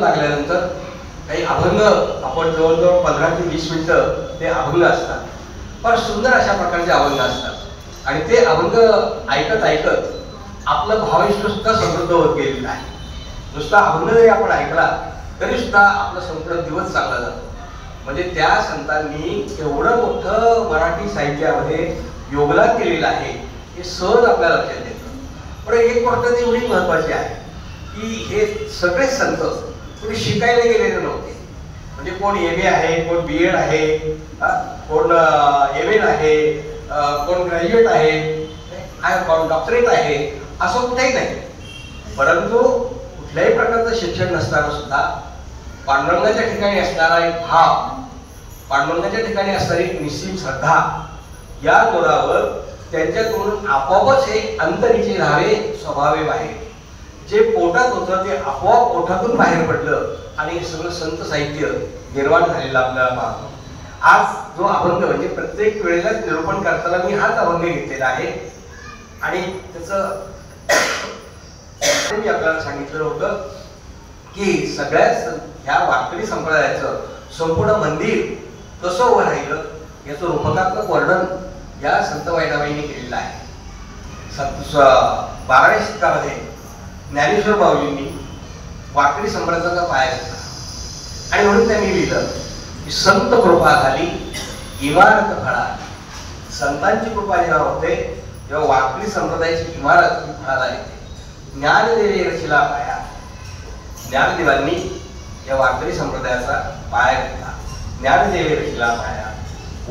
लागल्यानंतर काही अभंग आपण जवळजवळ 15 ते 20 मिनिटं ते अभंग असतात. फार सुंदर अशा प्रकारचे अभंग असतात आणि ते अभंग ऐकत ऐकत आपलं भावनिष्ठ सुद्धा समृद्ध होत गेलेलं आहे. नुसता अभंग जरी आपण ऐकला तरी सुद्धा आपला संपूर्ण दिवस चांगला जातो. म्हणजे त्या संतांनी एवढं मोठं मराठी साहित्यामध्ये योगदान केलेलं आहे हे सहज आपल्या लक्षात येतं. पण एक गोष्ट एवढी महत्वाची आहे की हे सगळे संत कोणी शिकायला गेलेले नव्हते. म्हणजे कोण एम ए आहे, कोण बी एड आहे, कोण एम एड आहे, कोण ग्रॅज्युएट आहे, कोण डॉक्टरेट आहे, असं कुठेही नाही. परंतु कुठल्याही प्रकारचं शिक्षण नसताना सुद्धा पांडुरंगाच्या ठिकाणी असणारा एक भाव, पांडुरंगाच्या ठिकाणी असणारी एक निश्चित श्रद्धा या जोरावर त्यांच्याकडून आपोआपच एक अंतरीचे धावे स्वभावे बाहेर जे पोटात होतं ते आपोआप पोटातून बाहेर पडलं आणि सगळं संत साहित्य निर्माण झालेलं आपल्याला पाहतो. आज जो अभंग म्हणजे प्रत्येक वेळेला निरूपण करताना मी हाच अभंग घेतलेला आहे आणि त्याचं मी आपल्याला सांगितलं होतं की सगळ्याच ह्या वारकरी संप्रदायाचं संपूर्ण मंदिर कसं उभं राहिलं याचं रूपकात्मक वर्णन या संत बहिणाबाईंनी केलेलं आहे. 12व्या शतकामध्ये ज्ञानेश्वर माऊलींनी वारकरी संप्रदायाचा पाया घेतला आणि म्हणून त्यांनी लिहिलं की संत कृपा झाली इमारत फळा. संतांची कृपा जेव्हा होते तेव्हा वारकरी संप्रदायाची इमारत ही फळाला येते. ज्ञानदेवे रचिला पाया. ज्ञानदेवांनी या वारकरी संप्रदायाचा पाया घेतला. ज्ञानदेवे रचिला पाया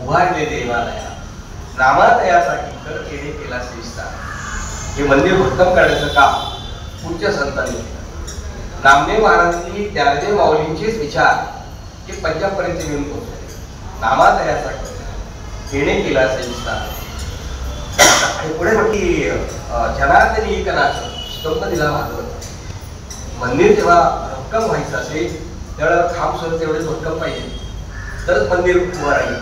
उभारले देवालया नामातयाचा किंकर केले केला विस्तार. हे मंदिर भक्कम करण्याचं काम पुढच्या संतांनी केलं. नामदेव महाराजांनी ज्ञानदेव माऊलींचेच विचार हे पंजाबपर्यंत घेऊन पोहोचले. नामातयाचा केले केला विस्तार. आणि पुढे म्हटली जनार्दनी एकनाथ स्तंभ दिला भागवत. मंदिर जेव्हा भक्कम व्हायचं असेल त्यावेळेला खांब सुद्धा तेवढे भक्कम पाहिजे तरच मंदिर उभं राहील.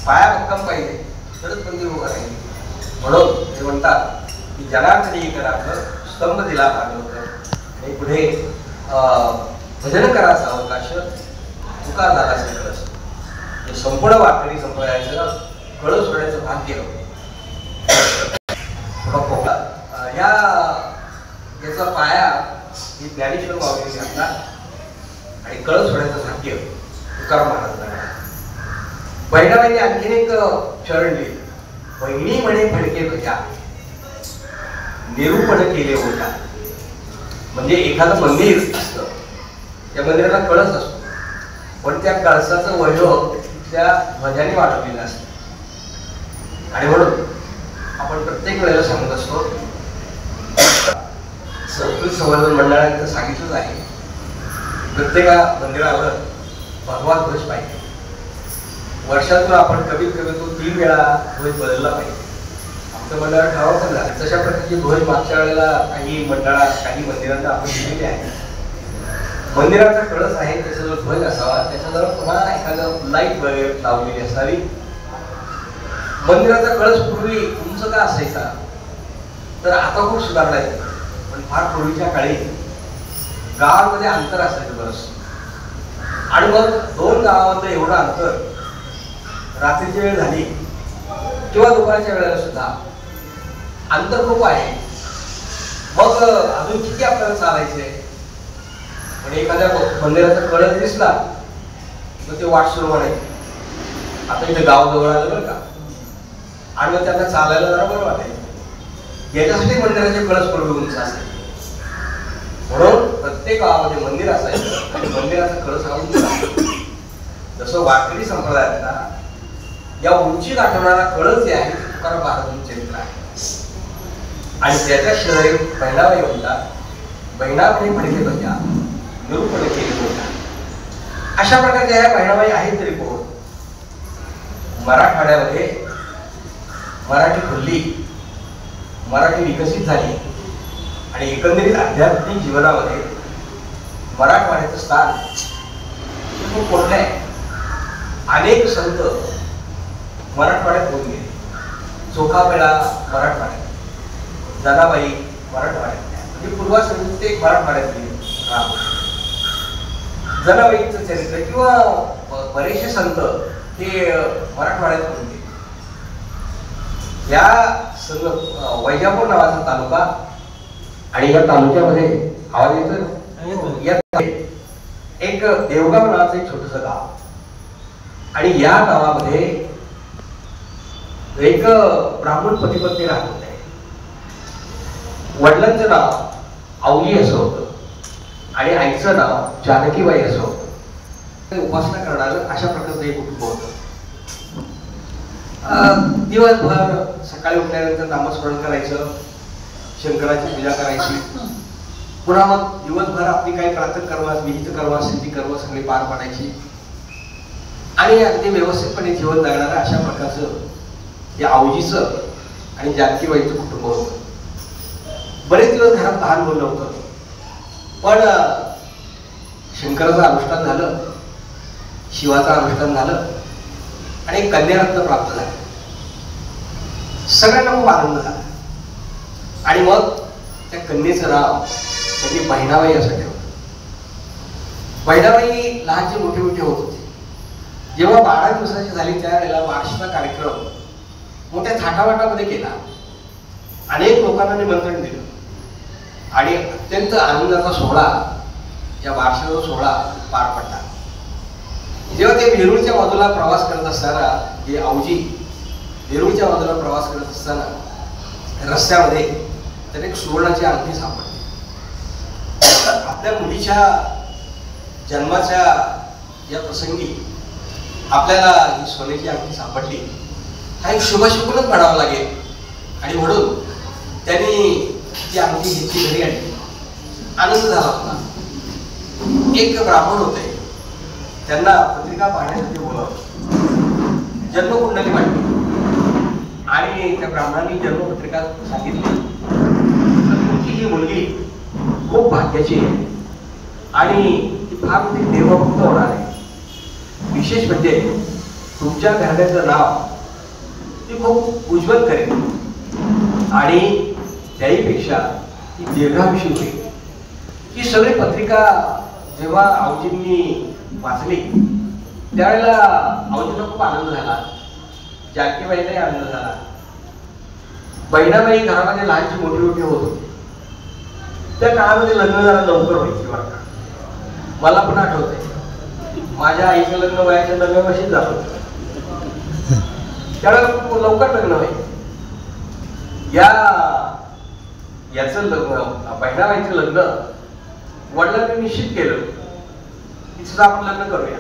पाया भक्कम पाहिजे तरच मंदिर उभं राहील. म्हणून ते म्हणतात की जनार्दनी एकनाथ स्तंभ दिला भागवत. आणि पुढे भजन कराचा अवकाश तुका झाला कळस. हे संपूर्ण वारकरी संप्रदायाचं कळस होण्याचं भाग्य याचा पाया ही ज्ञानेश्वर माऊलींनी घातला आणि कळस होण्याचं भाग्य तुकाराम महाराजांना. बहिणाबाईंनी आणखीन एक चरण लिहिलं. बहिणी म्हणे फडके भजा निरूपण केले होता. म्हणजे एखादं मंदिर असतं त्या मंदिराला कळस असतो पण त्या कळसाचं वैभव त्या ध्वजाने वाढवलेलं असतं. आणि म्हणून आपण प्रत्येक वेळेला सांगत असतो संस्कृत संवर्धन मंडळाने तर सांगितलंच आहे प्रत्येक मंदिरावर भगवा ध्वज पाहिजे. वर्षातून आपण कमीत कमी तो 3 वेळा ध्वज बदलला पाहिजे. आमचं मंडळ ठरवतं ना तशा प्रकारचे ध्वज मागच्या वेळेला काही मंदिरांना आपण दिलेले आहे. मंदिराचा कळस आहे त्याच्याजवळ ध्वज असावा, त्याच्याजवळ पुन्हा एखादं लाईट वगैरे लावलेली असावी. मंदिराचा कळस पूर्वी उंच का असायचा तर आता खूप सुधारणा आहे. पण फार पूर्वीच्या काळी गावामध्ये अंतर असायचं बरंच आणि मग 2 गावामध्ये एवढं अंतर रात्रीची वेळ झाली किंवा दुपारच्या वेळेला सुद्धा अंतर खूप आहे. मग अजून किती आपल्याला चालायचंय. पण एखाद्या मंदिराचा कळस दिसला तर ते वाट सुरू म्हणायची. आता इथे गाव जवळ आलं बरं का आणि मग त्यांना चालायला जरा बरं वाटायचं. याच्यासाठी मंदिराचे कळस पूर्वी उंच असायचे. म्हणून प्रत्येक गावामध्ये मंदिर असायचं आणि मंदिराचा कळस हा उंच असायचा. जसं वारकरी संप्रदायातला या उंची गाठवणारा कळस जे आहे तुकाराम महाराजांचं चरित्र आहे. आणि त्याच्या शेजारी बहिणाबाई म्हणतात बहिणाबाई फडके भजा निरूपण केले होता. अशा प्रकारच्या ह्या बहिणाबाई आहेत तरी कोण. मराठवाड्यामध्ये मराठी खुलली, मराठी विकसित झाली आणि एकंदरीत आध्यात्मिक जीवनामध्ये मराठवाड्याचं स्थान खूप मोठं आहे. अनेक संत मराठवाड्यात होऊन गेले. चोखामेळा मराठवाड्यात, जनाबाई मराठवाड्यात, म्हणजे पूर्वाश्रमी ते मराठवाड्यातले जनाबाईंचं चरित्र किंवा बरेचसे संत हे मराठवाड्यात होते. या वैजापूर नावाचा तालुका आणि या तालुक्यामध्ये आवाज येतो एक देवगाव नावाचं एक छोटस गाव आणि या गावामध्ये एक ब्राह्मण पती पत्नी राहत होते. वडिलांचं नाव आवली असं होतं आणि आईचं नाव जानकीबाई असं होतं. उपासना करणारं अशा प्रकारचं एक कुटुंब होतं. दिवसभर सकाळी उठल्यानंतर नामस्मरण करायचं, शंकराची पूजा करायची, पुन्हा मग दिवसभर आपली काही प्रातः कर्म, विहित कर्म, सिद्धी कर्म सगळी पार पाडायची आणि अगदी व्यवस्थितपणे जीवन जगणारं अशा प्रकारचं या आवजीचं आणि जानकीबाईचं कुटुंब होतं. बरेच दिवस घरात लहान मुलं होतं, पण शंकराचं अनुष्ठान झालं, शिवाचं अनुष्ठान झालं आणि एक कन्यारत्न प्राप्त झालं. सगळ्यांना खूप आनंद झाला आणि मग त्या कन्येचं नाव त्यांनी बहिणाबाई असं ठेवलं. बहिणाबाई लहानचे मोठे मोठे होत होते. जेव्हा 12 दिवसाची झाली त्यावेळेला वार्षिक कार्यक्रम मोठ्या थाटावाटामध्ये केला. अनेक लोकांना निमंत्रण दिलं आणि अत्यंत आनंदाचा सोहळा, या बारशाचा सोहळा पार पडला. जेव्हा ते वेरूळच्या बाजूला प्रवास करत असताना, जे आवजी वेरूळच्या बाजूला प्रवास करत असताना रस्त्यामध्ये त्याने एक सुवर्णाची अंगठी सापडली. आपल्या मुलीच्या जन्माच्या या प्रसंगी आपल्याला ही सोन्याची अंगठी सापडली, हा एक शुभशकुनच म्हणावा लागेल. आणि म्हणून त्यांनी ती अंगठी घेतली, घरी आणली. आनंद झाला होता. एक ब्राह्मण होते, त्यांना पत्रिका पाहण्यासाठी बोलावलं. जन्मकुंडली मांडली आणि त्या ब्राह्मणांनी जन्मपत्रिका सांगितली. तुमची ही मुलगी खूप भाग्याची आहे आणि ती फार मोठी देवभक्त होणार आहे. विशेष म्हणजे तुमच्या घराण्याचं नाव ती खूप उज्ज्वल करेल आणि त्याहीपेक्षा ती दीर्घायुषी होईल. ही सगळी पत्रिका जेव्हा आवजींनी वाचली त्यावेळेला आवजींना खूप आनंद झाला, जानकीबाईलाही आनंद झाला. बहिणाबाई घरामध्ये लहानची मोठी मोठी होत होती. त्या काळामध्ये लग्न जरा लवकर व्हायची बरं का. मला पण आठवतंय, माझ्या आईचं लग्न वयाच्या 9व्या वर्षीच झालं होतं. त्यावेळेला खूप लवकर लग्न व्हायचं. याचं लग्न, बहिणाबाईचं लग्न वडिलांनी निश्चित केलं की सुद्धा आपण लग्न करूया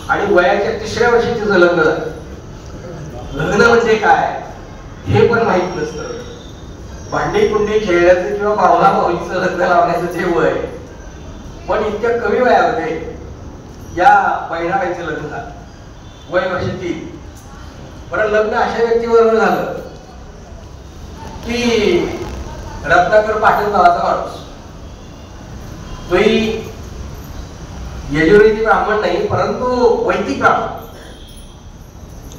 आणि वयाच्या 3ऱ्या वर्षी तिचं लग्न झालं. लग्न म्हणजे काय हे पण माहित नसतं. भांडी कुंडी खेळण्याचं किंवा भावना भाऊचं लग्न लावण्याचं ते वय, पण इतक्या कमी वयामध्ये या बहिणाबाईचं लग्न झालं, वय वर्ष 3. बरं, लग्न अशा व्यक्तीबरोबर झालं की रत्नाकर पाटील नावाचा माणूस, तोही यजुर्वेदी ब्राह्मण नाही परंतु वैदिक ब्राह्मण,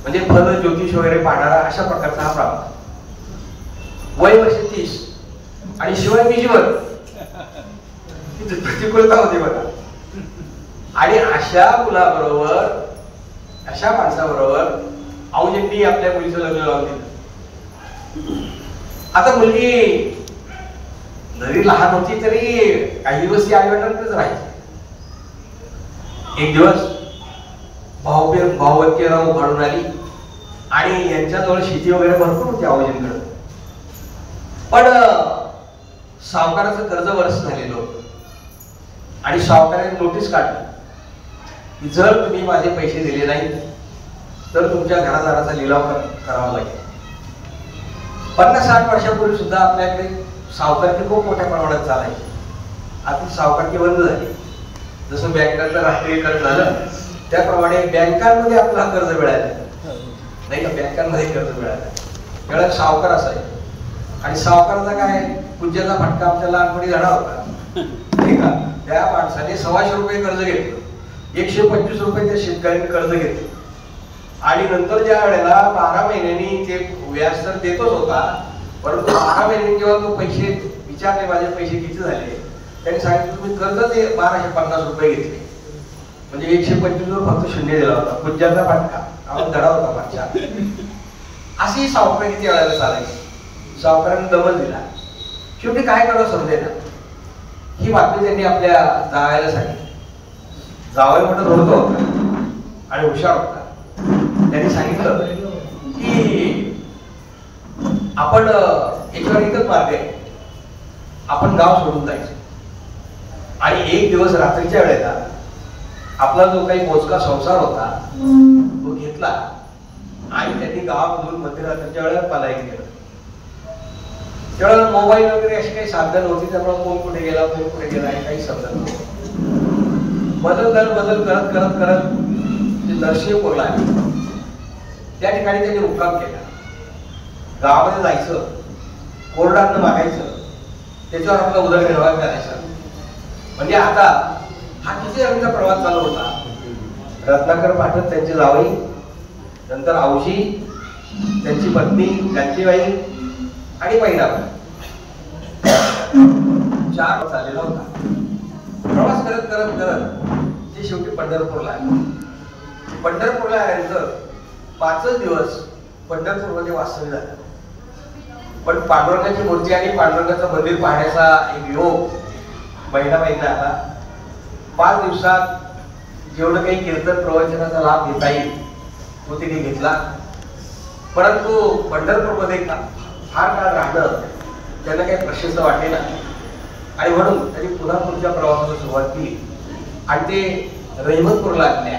म्हणजे फल ज्योतिष वगैरे पाहणारा अशा प्रकारचा हा ब्राह्मण. वय वर्ष 30 आणि शिवाय विजवत प्रतिकूलता होती बघा. आणि अशा मुलाबरोबर, अशा माणसाबरोबर आवजींनी आपल्या मुलीचं लग्न लावून दिलं. आता मुलगी जरी लहान होती तरी काही दिवस ती आईवडिलांकडेच राहायची. एक दिवस भाववत्यराव काढून आली आणि यांच्याजवळ शेती वगैरे भरपूर होती आवजींकडे. पण सावकाराचं कर्ज बरंच झालेलं होतं आणि सावकाराने नोटीस काढली की जर तुम्ही माझे पैसे दिले नाही तर तुमच्या घरादाराचा लिलाव करावा लागेल. 50-60 वर्षापूर्वी सुद्धा आपल्याकडे सावकारकी खूप मोठ्या प्रमाणात चालायची. आता सावकारकी बंद झाली. जसं बँकांचं राष्ट्रीयकरण झालं त्याप्रमाणे बँकांमध्ये आपला कर्ज मिळालं नाही का, बँकांमध्ये कर्ज मिळालं. त्यावेळेला सावकार असायचे आणि सावकाराचा काय पूज्याचा फटका आमच्या लहानपणी झाला होता, ठीक आहे. त्या माणसाने 125 रुपये कर्ज घेतलं, 125 रुपये त्या शेतकऱ्यांनी कर्ज घेतले आणि नंतर ज्या वेळेला 12 महिन्यांनी ते व्याज तर देतच होता, परंतु 12 महिन्यांनी जेव्हा तो पैसे विचारले माझे पैसे किती झाले, त्यांनी सांगितलं तुम्ही कर्ज ते 1250 रुपये घेतले. म्हणजे 125 वर फक्त शून्य दिला होता, पूज्याचा फाटका आम्हाला धडा होता मागच्या. अशी सावकारी किती वेळाला चालायची, सावकारांनी दमन दिला. शेवटी काय करावं समजेना. ही बातमी त्यांनी आपल्या जावयाला सांगितली. जावई मोठा धोडका होता आणि हुशार होता. त्यांनी सांगितलं की आपण याच्यावर एकच मार्ग आहे, आपण गाव सोडून जायचं आणि एक दिवस रात्रीच्या वेळेला आपला जो काही मोजका संसार होता तो घेतला आणि त्यांनी गावामधून मध्यरात्रीच्या वेळेला पलायन केलं. त्यावेळेला मोबाईल वगैरे अशी काही साधन होती, त्यामुळे कोण कुठे गेला कोण कुठे गेला हे काही समजत नव्हतं. बदल करत करत करत नरसिंहपूरला त्या ठिकाणी त्यांनी मुक्काम केला. गावामध्ये जायचं, कोरडानं मागायचं, त्याच्यावर आपला उदरनिर्वाह करायचा. म्हणजे आता हा किती आमचा प्रवास चालू होता. रत्नाकर पाठक त्यांचे जावई, नंतर आवशी, त्यांची पत्नी कांचीबाई आणि महिनाबाई, 4 चाललेला होता. प्रवास करत करत करत ते शेवटी पंढरपूरला आले. पंढरपूरला आल्यानंतर 5 दिवस पंढरपूरमध्ये वास्तव्य झालं. पण पांडुरंगाची मूर्ती आणि पांडुरंगाचं मंदिर पाहण्याचा एक योग महिनाबाईंना आला. 5 दिवसात जेवढं काही कीर्तन प्रवचनाचा लाभ घेता येईल तो तिने घेतला. परंतु पंढरपूरमध्ये फार काळ राहणं त्यांना काही प्रशस्त वाटले नाही आणि म्हणून त्यांनी पुन्हा पुढच्या प्रवासाला सुरुवात केली आणि ते रहिमतपूरला आले.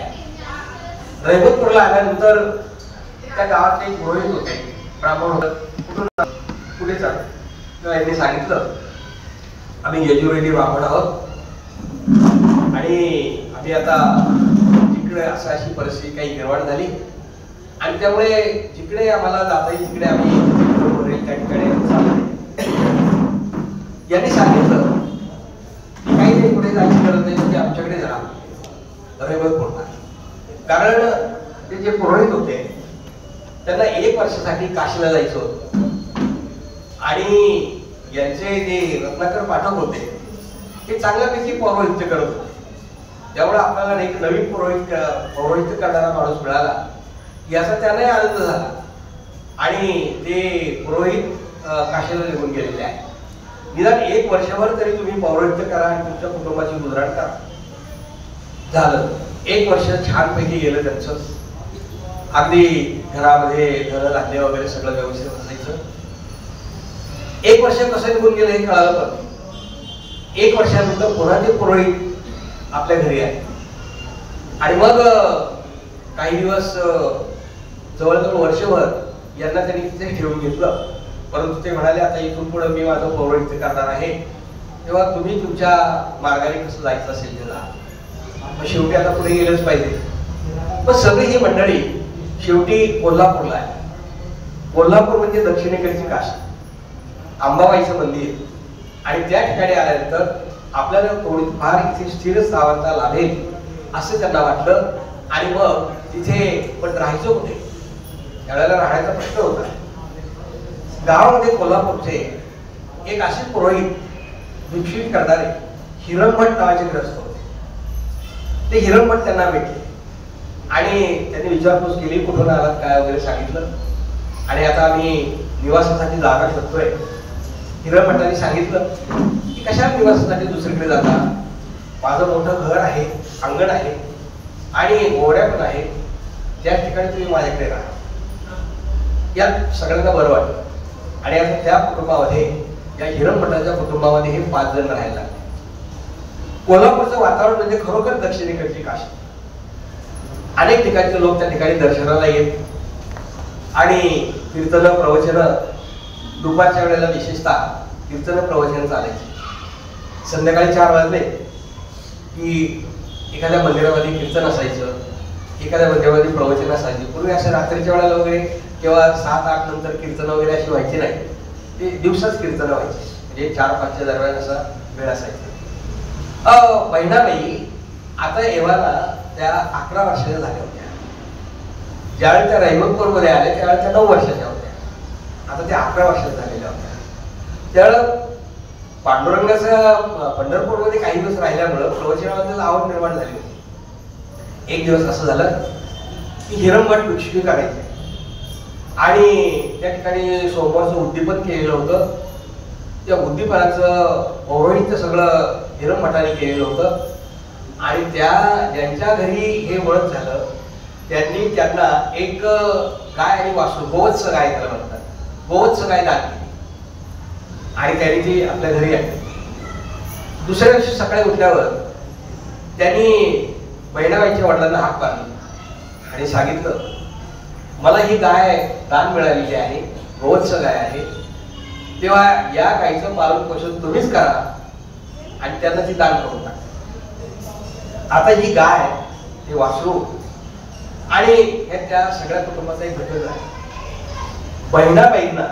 रहिमतपूरला आल्यानंतर त्या गावातले एक पुरोहित होते, ब्राह्मण होते. कुठून पुढे चालत यांनी सांगितलं आम्ही यजुर्वेदी ब्राह्मण आहोत आणि आम्ही आता जिकडे अशी परिस्थिती काही निर्माण झाली आणि त्यामुळे जिकडे आम्हाला जाता येईल तिकडे आम्ही त्या ठिकाणी चाललो. यांनी सांगितलं की काही नाही, पुढे जायची गरज नाही, म्हणजे आमच्याकडे जा रहिमतपूरला. कारण ते जे पुरोहित होते त्यांना 1 वर्षासाठी काशीला जायचं होतं आणि यांचे जे रत्नाकर पाठक होते ते चांगल्यापैकी पौरोहित्य करत होते. त्यामुळे आपल्याला एक नवीन पौरोहित्य करणारा माणूस मिळाला याचा त्यांनाही आनंद झाला आणि ते पुरोहित काशीला निघून गेलेले आहे. निदान 1 वर्षभर तरी तुम्ही पौरोहित्य करा आणि तुमच्या कुटुंबाची गुजराण करा. झालं. 1 वर्ष छानपैकी गेलं त्यांचं. अगदी घरामध्ये घर लागले वगैरे सगळं व्यवस्थित असायचं. 1 वर्ष कसं निघून गेलं हे कळालं. पण 1 वर्षानंतर पुन्हा ते पुरोहित आपल्या घरी आहे आणि मग काही दिवस जवळजवळ वर्षभर यांना त्यांनी तिथे ठेवून घेतलं. परंतु ते म्हणाले आता इथून पुढे मी माझं पौरोहित्य करणार आहे, तेव्हा तुम्ही तुमच्या मार्गाने कसं जायचं असेल ते जा. मग शेवटी आता पुढे गेलंच पाहिजे. पण सगळी ही मंडळी शेवटी कोल्हापूरला आहे. कोल्हापूर म्हणजे दक्षिणेकडची काशी, अंबाबाईचं मंदिर आणि त्या ठिकाणी आल्यानंतर आपल्याला थोडीफार इथे स्थिर स्थावरता लाभेल असं त्यांना वाटलं आणि मग तिथे पण राहायचं कुठे, त्यावेळेला राहण्याचा प्रश्न होता. गावामध्ये कोल्हापूरचे एक असे पुरोहित दीक्षित करणारे हिरमभट नावाचे ग्रस्त होते. ते हिरमभट त्यांना भेटले आणि त्यांनी विचारपूस केली, कुठून आलात काय वगैरे सांगितलं आणि आता आम्ही निवासासाठी जागा शोधतोय. हिरमभटांनी सांगितलं की कशा निवासासाठी दुसरीकडे जाता, माझं मोठं घर आहे, अंगण आहे आणि गोवड्या पण आहे, त्या ठिकाणी तुम्ही माझ्याकडे राहा. यात सगळ्यांना बरं वाटलं आणि आता त्या कुटुंबामध्ये, या हिरमभटाच्या कुटुंबामध्ये हे 5 जण राहायला लागले. कोल्हापूरचं वातावरण म्हणजे खरोखर दक्षिणेकडची काशी. अनेक ठिकाणचे लोक त्या ठिकाणी दर्शनाला येत आणि कीर्तन प्रवचन दुपारच्या वेळेला विशेषतः कीर्तन प्रवचन चालायचे. संध्याकाळी 4 वाजले की एखाद्या मंदिरामध्ये कीर्तन असायचं, एखाद्या मंदिरामध्ये प्रवचन असायचे. पूर्वी असं रात्रीच्या वेळेला वगैरे किंवा 7-8 नंतर कीर्तन वगैरे अशी व्हायची नाही, ते दिवसाच कीर्तन व्हायचे, म्हणजे 4-5च्या दरम्यान असा वेळ असायचा. महिनाबाई आता एव्हाना त्या 11 वर्षाच्या झाल्या होत्या. ज्यावेळी त्या रहिमतपूरमध्ये आल्या त्यावेळी त्या 9 वर्षाच्या होत्या. आता त्या 11 वर्षाच्या झालेल्या होत्या. त्यावेळेला पांडुरंगाचं पंढरपूरमध्ये काही दिवस राहिल्यामुळं प्रवचनाबद्दल आवड निर्माण झाली होती एक दिवस असं झालं की हिरमभट भिक्षुकी काढायचे आणि त्या ठिकाणी सोमवारचं उद्दीपन केलेलं होतं. त्या उद्दीपनाचं पौरोहित्य सगळं हिरमभटाने केलेलं होतं आणि ज्यांच्या घरी हे व्रत झालं त्यांनी त्यांना एक गाय आणि वासरू, गोवत्स गाय त्याला म्हणतात, गोवत्स गाय दान केली आणि त्यांनी ती आपल्या घरी आणली. दुसऱ्या दिवशी सकाळी उठल्यावर त्यांनी बहिणाबाईच्या वडिलांना हाक मारली आणि सांगितलं, मला ही गाय दान मिळालेली आहे, गोवत्स गाय आहे, तेव्हा या गायीचं पालन पोषण तुम्हीच करा आणि त्यांना ती दान करून टाका. आता ही गाय, हे वासरू आणि हे त्या सगळ्या कुटुंबाचा एक घटक आहे. बहिणाबाईंना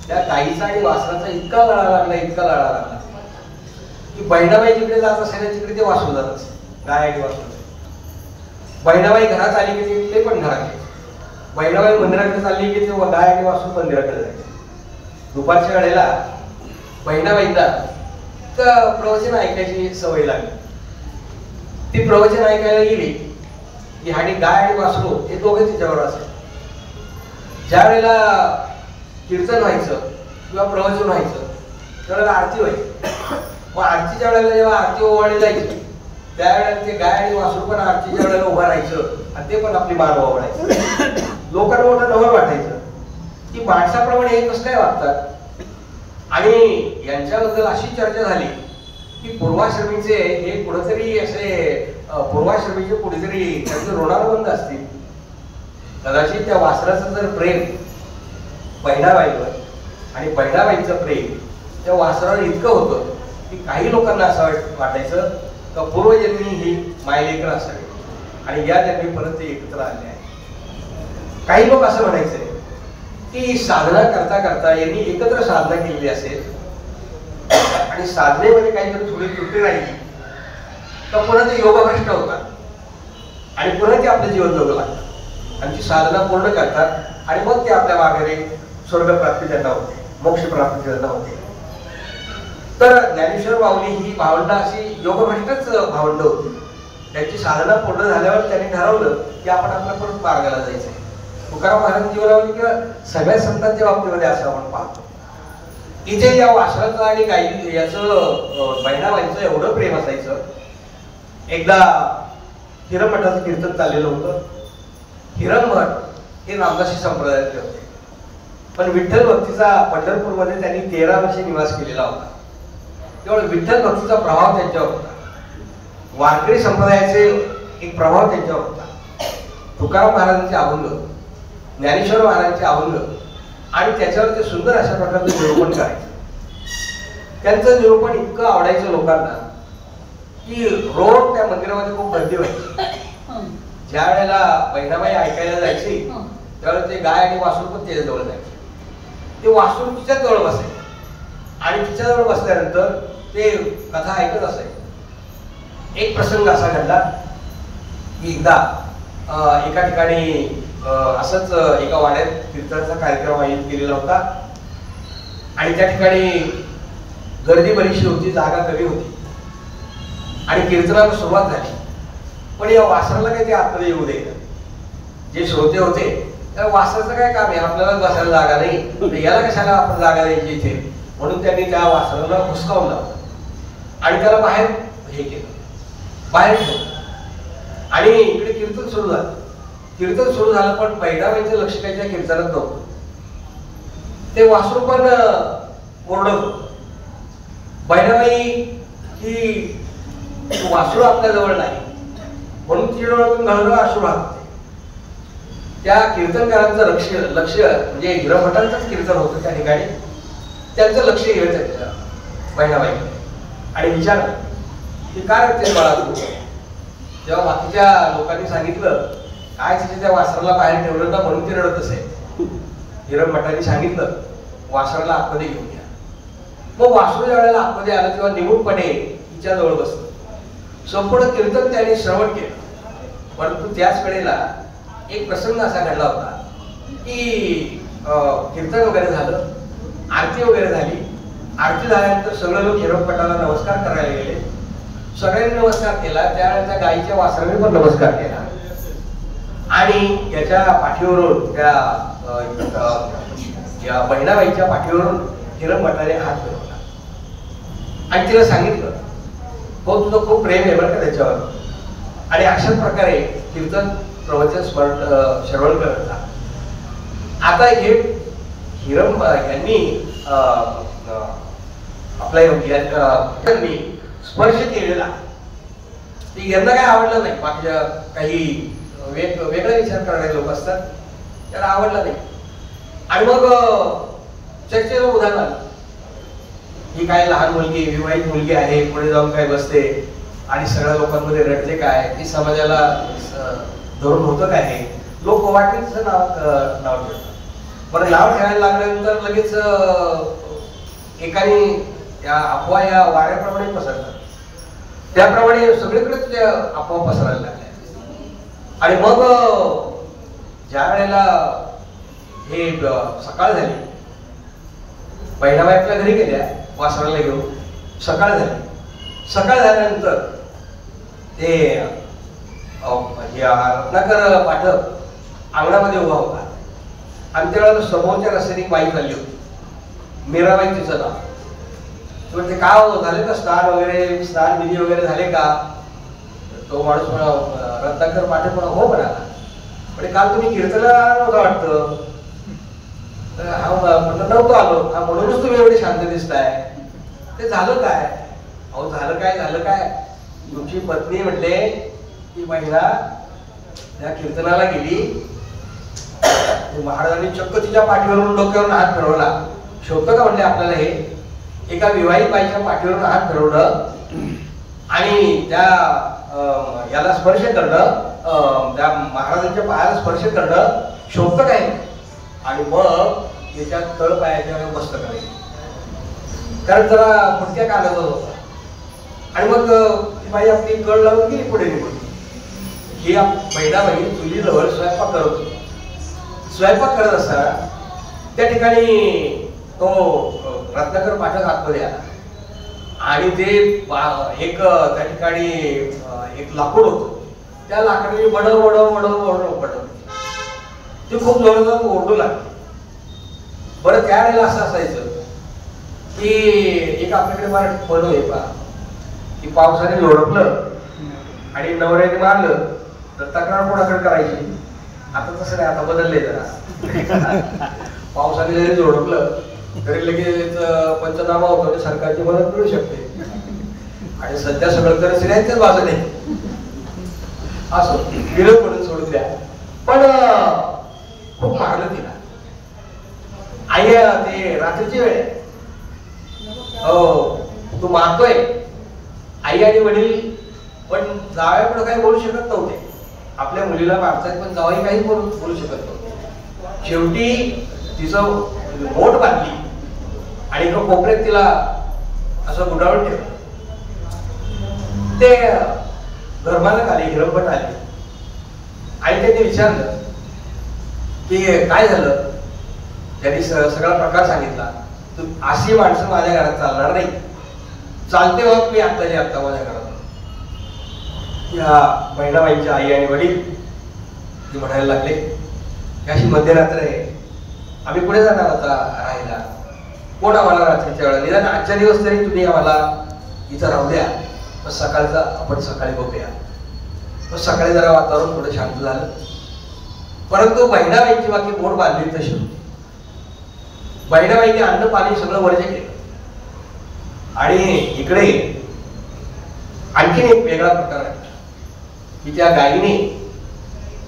त्या गायीचा आणि वासराचा इतका लळा लागला की बहिणाबाई जिकडे जात असेल तिकडे ते वासरू जात असेल, गाय आणि वासरू. बहिणाबाई घरात आली की ते पण घरात यायचे, बहिणाबाई मंदिराकडे चालली की ते गाय आणि वासरू मंदिराकडे जायचे. दुपारच्या वेळेला बहिणाबाईंना प्रवचन ऐकायची सवय लागली. ती प्रवचन ऐकायला गेली की आणि गाय आणि वासरू हे दोघे तिच्यावर असेल. ज्या वेळेला कीर्तन व्हायचं किंवा प्रवचन व्हायचं त्यावेळेला आरती व्हायची. मग आरतीच्या वेळेला जेव्हा आरती ओवाळली जायची त्यावेळेला ते गाय आणि वासरू पण आरतीच्या वेळेला उभं राहायचं आणि ते पण आपली मान ओवाळायचं. लोकांना मोठं नवल वाटायचं की माणसाप्रमाणे हे कसं काय वागतात. आणि यांच्याबद्दल अशी चर्चा झाली की पूर्वाश्रमीचे हे कुठेतरी असे पूर्वाश्रमीचे कुठेतरी त्यांचे ऋणानुबंध असतील. कदाचित त्या वासराचं जर प्रेम बहिणाबाईवर आणि बहिणाबाईचं प्रेम त्या वासरावर इतकं होतं की काही लोकांना असं वाटायचं का पूर्वजन्मी ही मायलेकर असावी आणि या जन्मी परत ते एकत्र आले आहे. काही लोक असं म्हणायचे की साधना करता करता यांनी एकत्र साधना केलेली असेल आणि साधनेमध्ये काहीतरी थोडी त्रुटी राहिली तर पुन्हा ते योगभ्रष्ट होतात आणि पुन्हा ते आपलं जीवन जगू लागतात आणि ती साधना पूर्ण करतात आणि मग ते आपल्या माघारी स्वर्गप्राप्ती त्यांना होते, मोक्षप्राप्ती त्यांना होते. तर ज्ञानेश्वर माऊली ही भावंड अशी योगभ्रष्टच भावंड होती. त्यांची साधना पूर्ण झाल्यावर त्यांनी ठरवलं की आपण आपल्या परत मार्गाला जायचंय. तुकाराम महाराज जीवनामध्ये किंवा सगळ्या संतांच्या बाबतीमध्ये असं आपण पाहतो. इथे या वासराचं आणि गाई याचं बहिणाबाईंचं एवढं प्रेम असायचं. एकदा हिरमठाचं कीर्तन चाललेलं होतं. हिरमठ हे रामदासी संप्रदायातले होते पण विठ्ठल भक्तीचा पंढरपूरमध्ये त्यांनी 13 वर्षे निवास केलेला होता. त्यामुळे विठ्ठल भक्तीचा प्रभाव त्यांच्यावर होता. वारकरी संप्रदायाचे एक प्रभाव त्यांच्यावर होता. तुकाराम महाराजांचे अभंग, ज्ञानेश्वर महाराजांचे अभंग आणि त्याच्यावर ते सुंदर अशा प्रकारचं निरूपण करायचं. त्यांचं निरूपण इतकं आवडायचं लोकांना की रोज त्या मंदिरामध्ये खूप गर्दी व्हायची. ज्या वेळेला बहिणाबाई ऐकायला जायची त्यावेळेला ते गाय आणि वासरू पण त्याच्याजवळ जायचे. ते वासरू तिच्या जवळ बसायचे आणि तिच्याजवळ बसल्यानंतर ते कथा ऐकत असायचे. एक प्रसंग असा घडला की एकदा एका ठिकाणी असंच एका वाड्यात कीर्तनाचा कार्यक्रम आयोजित केलेला होता आणि त्या ठिकाणी गर्दी बरीचशी होती, जागा कमी होती आणि कीर्तनाला सुरुवात झाली. पण या वासराला काही ते आतमध्ये येऊ द्यायचं. जे श्रोते होते त्या वासराचं काय काम आहे, आपल्याला बसायला जागा नाही तर याला कशाला आपण जागा द्यायची इथे, म्हणून त्यांनी त्या वासराला हुसकावून लावलं आणि त्याला बाहेर हे केलं, बाहेर ठेवलं आणि इकडे कीर्तन सुरू झालं. कीर्तन सुरू झालं पण बहिणाबाईंचं लक्ष काही त्या कीर्तनात नव्हतं. ते वासरू पण ओरडत होतं. बहिणाबाई ही वासरू आपल्या जवळ नाही म्हणून तिच्या डोळ्यातून घळघळ अश्रू राहत होते. त्या कीर्तनकारांचं लक्ष म्हणजे हिरमठांचंच कीर्तन होतं त्या ठिकाणी. त्यांचं लक्ष येत आहे बहिणाबाई आणि विचार की काय रडते बाळा तू. तेव्हा बाकीच्या लोकांनी सांगितलं काय तिथे त्या वासराला बाहेर ठेवलं ना म्हणून ती रडत असेल. हिरमठांनी सांगितलं वासराला आतमध्ये घेऊन घ्या. मग वासरू ज्या वेळेला आतमध्ये आलं तेव्हा निमूटपणे तिच्या जवळ बसलं. संपूर्ण कीर्तन त्याने श्रवण केलं. परंतु त्याच वेळेला एक प्रसंग असा घडला होता की कीर्तन वगैरे झालं, आरती वगैरे झाली. आरती झाल्यानंतर सगळे लोक हिरमठाला नमस्कार करायला गेले. सगळ्यांनी नमस्कार केला. त्यावेळेला त्या गायीच्या वासराने पण नमस्कार केला. आणि याच्या पाठीवरून त्या बहिणाबाईच्या पाठीवरून हिरम भटाने हात फिरवला आणि तिला सांगितलं, हो तुझं खूप प्रेम आहे बरं का त्याच्यावर. आणि अशाच प्रकारे कीर्तन प्रवचन श्रवण करत. आता हे हिरम यांनी आपल्या स्पर्श केलेला यांना काय आवडलं नाही. बाकीच्या काही वेगळा विचार करणारे लोक असतात त्याला आवडला नाही. आणि मग चर्चेला उदाहरण आलं, ही काय लहान मुलगी विवाहित मुलगी आहे, पुढे जाऊन काय बसते आणि सगळ्या लोकांमध्ये रडते काय, ती समाजाला धरून होतं काय, हे लोक वाटेचं नाव ठेवतात. बरं नाव ठेवायला लागल्यानंतर लगेच एकाने त्या अफवा या वाऱ्याप्रमाणे पसरतात. त्याप्रमाणे सगळीकडे त्या अफवा पसरायला लागल्या. आणि मग ज्या वेळेला हे सकाळ झाली, बहिणाबाई आपल्या घरी गेल्या वासराला घेऊन. सकाळ झाली. सकाळ झाल्यानंतर ते रत्नाकर पाठक अंगणामध्ये उभा होता आणि त्यावेळेला समोरच्या रस्त्याने बाई चालली होती, मीराबाई तिचं नाव. ते का झाले का स्नान वगैरे, स्नान विधी वगैरे झाले का? तो माणूस रत्नाकर पाठक म्हणा हो म्हणाला, पण काल तुम्ही कीर्तनाला नव्हतं वाटतं. हा म्हटलं नव्हतं आलो. हा म्हणूनच तुम्ही एवढे शांत दिसताय. ते झालं काय? अहो झालं काय, तुमची पत्नी म्हटले की महिला त्या कीर्तनाला गेली, महाराजांनी चक्क तिच्या पाठीवरून डोक्यावरून हात फिरवला. शोभतं का म्हणले आपल्याला हे? एका विवाहित बाईच्या पाठीवरून हात फिरवलं आणि त्या याला स्पर्श करणं, त्या महाराजांच्या पायाला स्पर्श करणं शोभतं काय? आणि मग त्याच्या तळपायाच्या मस्त करायची, कारण जरा फुटक्या काढायचा होता. आणि मग ती बाई आपली कळ लावून गेली पुढे निघून. ही बहिणाबाई चुलीजवळ स्वयंपाक करत होती. स्वयंपाक करत असताना त्या ठिकाणी तो रत्नाकर पाठक आतमध्ये आला आणि ते एक त्या ठिकाणी एक लाकूड होतं, त्या लाकडाने बडव ते खूप जोरात ओरडू लागले. बरं त्यावेळेला असं असायचं की एक आपल्याकडे मराठी म्हण आहे पहा, की पावसाने झोडपलं आणि नवऱ्याने मारलं तर तक्रार कोणाकडे करायची. आता तसं नाही, आता बदलले जरा. पावसाने जरी झोडपलं तरी लगेच पंचनामा होतो, सरकारची मदत मिळू शकते. आणि सध्या सगळं तर सिनेच्याच बाजूने असं विरोध म्हणून सोडून द्या. पण खूप मारलं तिला. आई ते रात्रीची वेळ, हो तू मारतोय. आई आणि वडील पण जावयाकडे काही बोलू शकत नव्हते. आपल्या मुलीला मारतायत पण जावई काही बोलू शकत नव्हते. शेवटी तिचं बोट बांधली आणि एका कोपऱ्यात तिला असं गुंडाळून ठेवलं. ते धर्माला आले, हिरमभट आले आणि त्यांनी विचारलं की काय झालं. त्यांनी सगळा प्रकार सांगितला. अशी माणसं माझ्या घरात चालणार नाही. चालते मग मी आत्ता माझ्या घरात. या बहिणाबाईंच्या आई आणि वडील ते म्हणायला लागले की अशी मध्यरात्र आहे, आम्ही पुढे जाणार आता राहायला. कोण आम्हाला रात्रीच्या वेळा, निदान आजच्या दिवस तरी तुम्ही आम्हाला इथं राहू द्या, मग सकाळचा आपण सकाळी बघूया. मग सकाळी जरा वातावरण थोडं शांत झालं, परंतु बहिणाबाईंची बाकी बोट बांधली तशी होती. बहिणाबाईंनी अन्न पाणी सगळं वर्ज केलं. आणि इकडे आणखीन एक वेगळा प्रकार आहे की त्या गायीने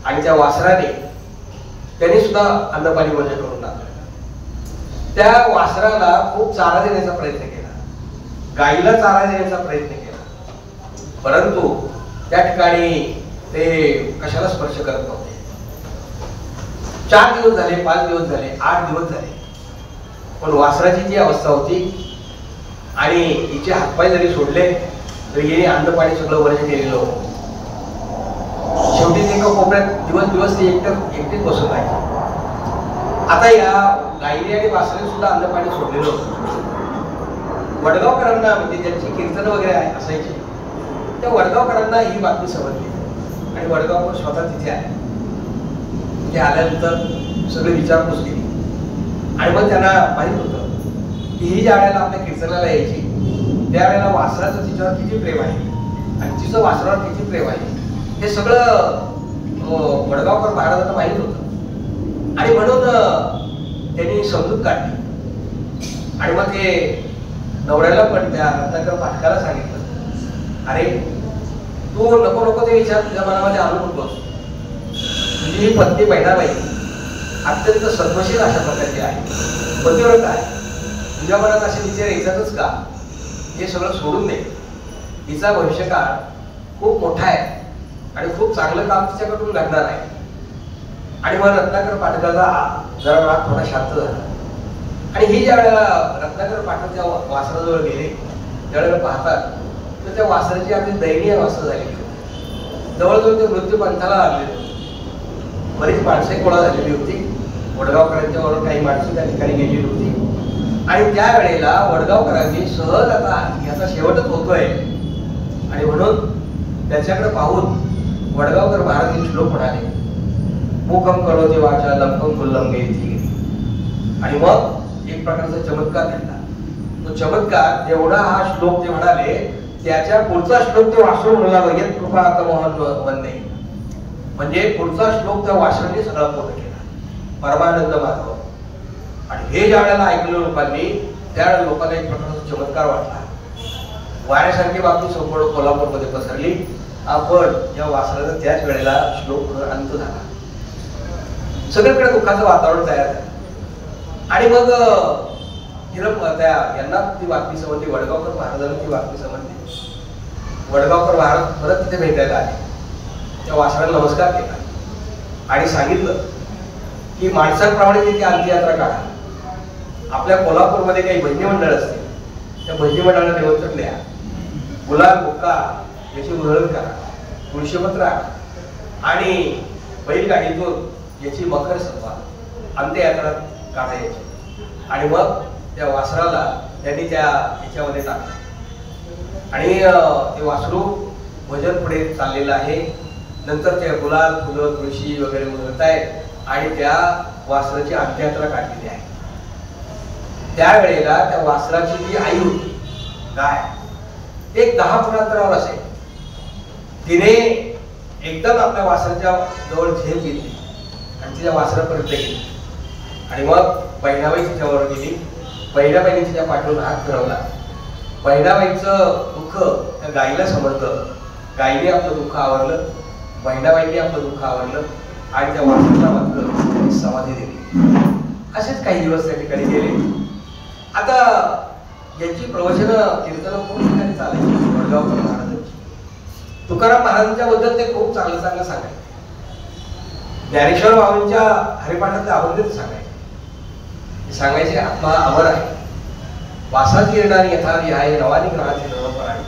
आणि त्या वासराने त्यांनी सुद्धा अन्न पाणी वर्ज करून टाकलं. त्या वासराला खूप चारा देण्याचा प्रयत्न केला, गायीला चारा देण्याचा प्रयत्न केला, परंतु त्या ठिकाणी ते कशाला स्पर्श करत नव्हते. 4 दिवस झाले, 5 दिवस झाले, 8 दिवस झाले, पण वासराची जी अवस्था होती आणि हिचे हातपाय जरी सोडले तरी हिने अन्न पाणी सगळं वर्ज केलेलं होतं. शेवटी ते एका कोपऱ्यात दिवस ते एकटीच बसून राहिले. आता या गायीने आणि वासराने सुद्धा अन्न पाणी सोडलेलं होतं. वडगावकरांना म्हणजे ज्यांची कीर्तन वगैरे असायची त्या वडगावकरांना ही बातमी समजली आणि वडगावकर स्वतः तिथे आहे ते आल्यानंतर सगळे विचारपूस केली आणि मग त्यांना माहीत होतं की ही ज्या वेळेला आपल्या कीर्तनाला यायची त्यावेळेला वासराचं तिच्यावर किती प्रेम आहे आणि तिचं वासरावर किती प्रेम आहे हे सगळं वडगावकर महाराजांना माहीत होतं आणि म्हणून त्यांनी समजूत काढली आणि मग ते नवऱ्याला पण त्या रत्नाकर पाठकाला सांगितलं, अरे तू नको नको ते विचार तुझ्या मनामध्ये आणू नकोस. तुझी ही पत्नी बहिणाबाई अत्यंत सद्मशील अशा प्रकारची आहे, पतिव्रत आहे. तुझ्या मनात असे विचार येतातच का? हे सगळं सोडून दे. तिचा भविष्यकाळ खूप मोठा आहे आणि खूप चांगलं काम तिच्याकडून घडणार आहे. आणि मग रत्नाकर पाठकाचा जरा राग थोडा शांत झाला आणि ही ज्या वेळेला रत्नाकर पाठक त्या वासराजवळ गेले त्यावेळेला पाहतात तर त्या वासराची अगदी दयनीय अवस्था झालेली होती. जवळजवळ ते मृत्यूपंथाला लागलेले होते. बरीच माणसे गोळा झालेली होती. वडगावकरांच्या बरोबर काही माणसं त्या ठिकाणी गेलेली होती आणि त्या वेळेला वडगावकरांनी सहज आता याचा शेवटच होतोय आणि म्हणून त्याच्याकडे पाहून वडगावकर महाराज हे श्लोक म्हणाले, मुखम करोति वाचा लंपम कुल्लम गेली. आणि मग एक प्रकारचा चमत्कार घडला. तो चमत्कार जेवढा हा श्लोक ते म्हणाले त्याच्या पुढचा श्लोक ते वासरू म्हणला, येत कृपा मोहन वंदे. म्हणजे पुढचा श्लोक त्या वासराने सगळा पूर्ण केला, परमानंद माधव. आणि हे ज्या वेळेला ऐकलं लोकांनी त्यावेळेला लोकांना एक प्रकारचा चमत्कार वाटला. वाऱ्यासारखी बातमी संपूर्ण कोल्हापूरमध्ये पसरली. आपण या वासराचा त्याच वेळेला श्लोक अंत झाला. सगळीकडे दुःखाचं वातावरण तयार झालं आणि मग त्या यांना ती बातमी समजली, वडगावकर महाराजांना ती बातमी समजली. वडगावकर महाराज परत तिथे भेटायला आले. त्या वासराला नमस्कार केला आणि सांगितलं की माणसांप्रमाणे तिथे अंत्ययात्रा काढा. आपल्या कोल्हापूरमध्ये काही भजनी मंडळ असते, त्या भजनी मंडळाला निमंत्रण द्या. गुलाल बुक्का याची उधळण करा, तुळशीपत्र आणि बैलगाडीतून याची मकर सभा अंत्ययात्रा काढायची. आणि मग त्या वासराला त्यांनी त्या याच्यामध्ये टाकलं आणि ते वासरू भजन पुढे चाललेलं आहे. नंतर त्या गुलाल फुलं तुळशी वगैरे उधळत आहेत आणि त्या वासराची अंत्ययात्रा काढलेली आहे. त्यावेळेला त्या वासराची जी आई होती गाय, एक 10 फुटांतरावर असेल, तिने एकदम आपल्या वासराच्या जवळ झेप घेतली आणि तिच्या वासरापर्यंत गेली आणि मग बहिणाबाई तिच्यावर गेली. बहिणाबाईने तिच्या पाठवून हात फिरवला. बहिणाबाईचं दुःख त्या गाईला समजलं. गाईने आपलं दुःख आवरलं, बहिणाबाईने आपलं दुःख आवरलं आणि त्या वासराला मात्र समाधी दिली. असेच काही दिवस त्या ठिकाणी गेले. आता यांची प्रवचन कीर्तन खूप ठिकाणी चालायची. वडगावकर महाराजांची, तुकाराम महाराजांच्या बद्दल ते खूप चांगलं चांगलं सांगायचे. ज्ञानेश्वर बाबांच्या हरिपाठातले अभंग सांगायचे, आत्मा अमर आहे, वासात गिरणारी यथा विहाय नवानी ग्रहाचे नवपराणी,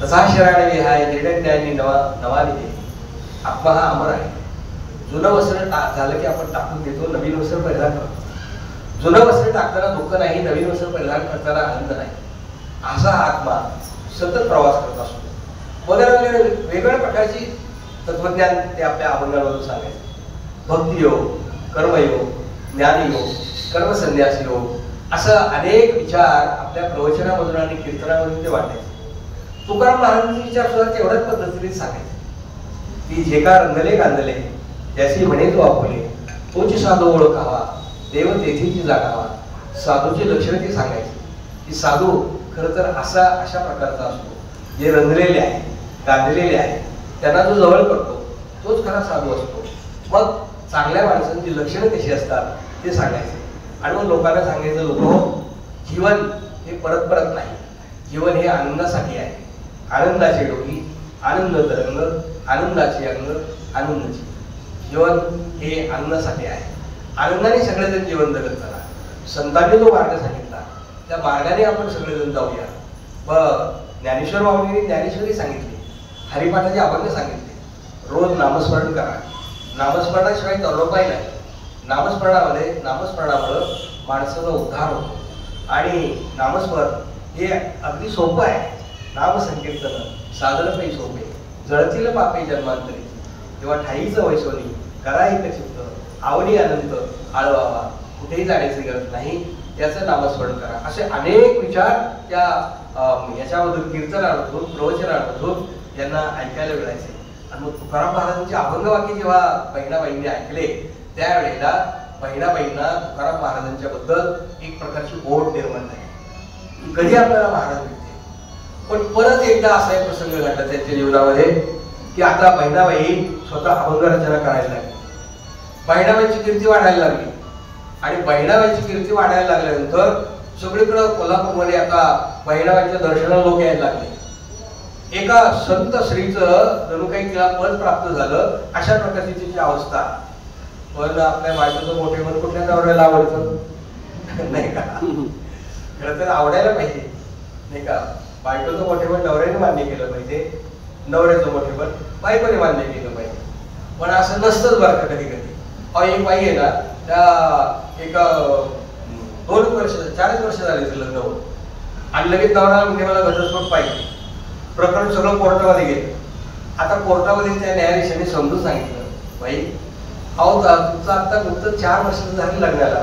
तसा शिराणे विहाय निर्णय नवानी दे. आत्मा हा अमर आहे. जुनं वस्त्र झालं की आपण टाकून देतो, नवीन वस्त्र परिधान करतो. जुनं वस्त्र टाकताना दुःख नाही, नवीन वस्त्र परिधान करताना आनंद नाही. असा हा आत्मा सतत प्रवास करत असतो. वगैरे वगैरे वेगवेगळ्या प्रकारची तत्वज्ञान ते आपल्या अभंगांमधून सांगायचे. भक्तियोग, कर्मयोग, ज्ञानयोग, कर्मसन्यास योग, असं अनेक विचार आपल्या प्रवचनामधून आणि कीर्तनामधून ते वाटायचे. तुकाराम महाराजांचे विचार सुद्धा तेवढ्याच पद्धतीने सांगायचे की जे का रंगले गांधले त्याचे म्हणे तो आपुले, तोची साधू ओळखावा, देव तेथीची जागावा. साधूची लक्षणं ते सांगायचे की साधू खरं तर अशा प्रकारचा असतो, जे रंगलेले आहे, गांधलेले आहे, त्यांना जो जवळ करतो तोच खरा साधू असतो. मग चांगल्या माणसांची लक्षणं कशी असतात ते सांगायचे आणि मग लोकांना सांगायचं, लोक जीवन हे परत परत नाही, जीवन हे आनंदासाठी आहे. आनंदाचे डोकी, आनंद तरंग, आनंदाचे अंग, आनंदाची. जीवन हे आनंदासाठी आहे. आनंदाने सगळेजण जीवन जगत चला. संतांनी जो मार्ग सांगितला त्या मार्गाने आपण सगळेजण जाऊया. ज्ञानेश्वर बाबांनी ज्ञानेश्वरी सांगितली, हरिपाठाचे अभंग सांगितले. रोज नामस्मरण करा. नामस्मरणाशिवाय तरोपाय नाही. नामस्मरणामुळे माणसाचा उद्धार होतो आणि नामस्मरण हे अगदी सोपं आहे. नामसंकीर्तन साधन पै सोपे, जळतील पापे जन्मांतरी, तेव्हा ठाईचं वैसोनी कराई चित्त आवडी आनंद आळवावा, कुठेही जाण्याची गरज नाही, त्याचं नामस्मरण करा. असे अनेक विचार त्या याच्यामधून कीर्तनामधून प्रवचनामधून त्यांना ऐकायला मिळायचे. आणि मग तुकाराम महाराजांचे अभंग वाक्य जेव्हा बहिणाबाईंनी ऐकले त्यावेळेला बहिणाबाईंना तुकाराम महाराजांच्या बद्दल एक प्रकारची ओढ निर्माण झाली. कधी आपल्याला महाराज भेटते. पण परत एकदा असा एक प्रसंग घडला त्यांच्या जीवनामध्ये की आता बहिणाबाई स्वतः अभंग रचना करायला लागली. बहिणाबाईंची कीर्ती वाढायला लागली आणि बहिणाबाईंची कीर्ती वाढायला लागल्यानंतर सगळीकडे कोल्हापूरमध्ये आता बहिणाबाईंच्या दर्शनाला लोक यायला लागले. एका संत श्रीचं जणू काही तिला पद प्राप्त झालं अशा प्रकारची तिची अवस्था. पण आपल्या बायकोचं मोठे मन कुठल्या नवऱ्याला आवडतं नाही का? खरं तर आवडायला पाहिजे नाही का? बायकोचं मोठेपण नवऱ्याने मान्य केलं पाहिजे, नवऱ्याचं मोठेपण बायकोने मान्य केलं पाहिजे. पण असं नसतंच बरं का कधी कधी. एक बाई आहे ना, त्या एका 2 वर्ष 4 वर्ष झाले ते लग्न होऊन आणि लगेच नवरा म्हणजे मला घटस्फोट पाहिजे. प्रकरण सगळं कोर्टामध्ये गेलं. आता कोर्टामध्ये त्या न्यायाधीशाने समजून सांगितलं, बाई अहो तुमचं आता नुकतं 4 वर्ष झाली लग्नाला,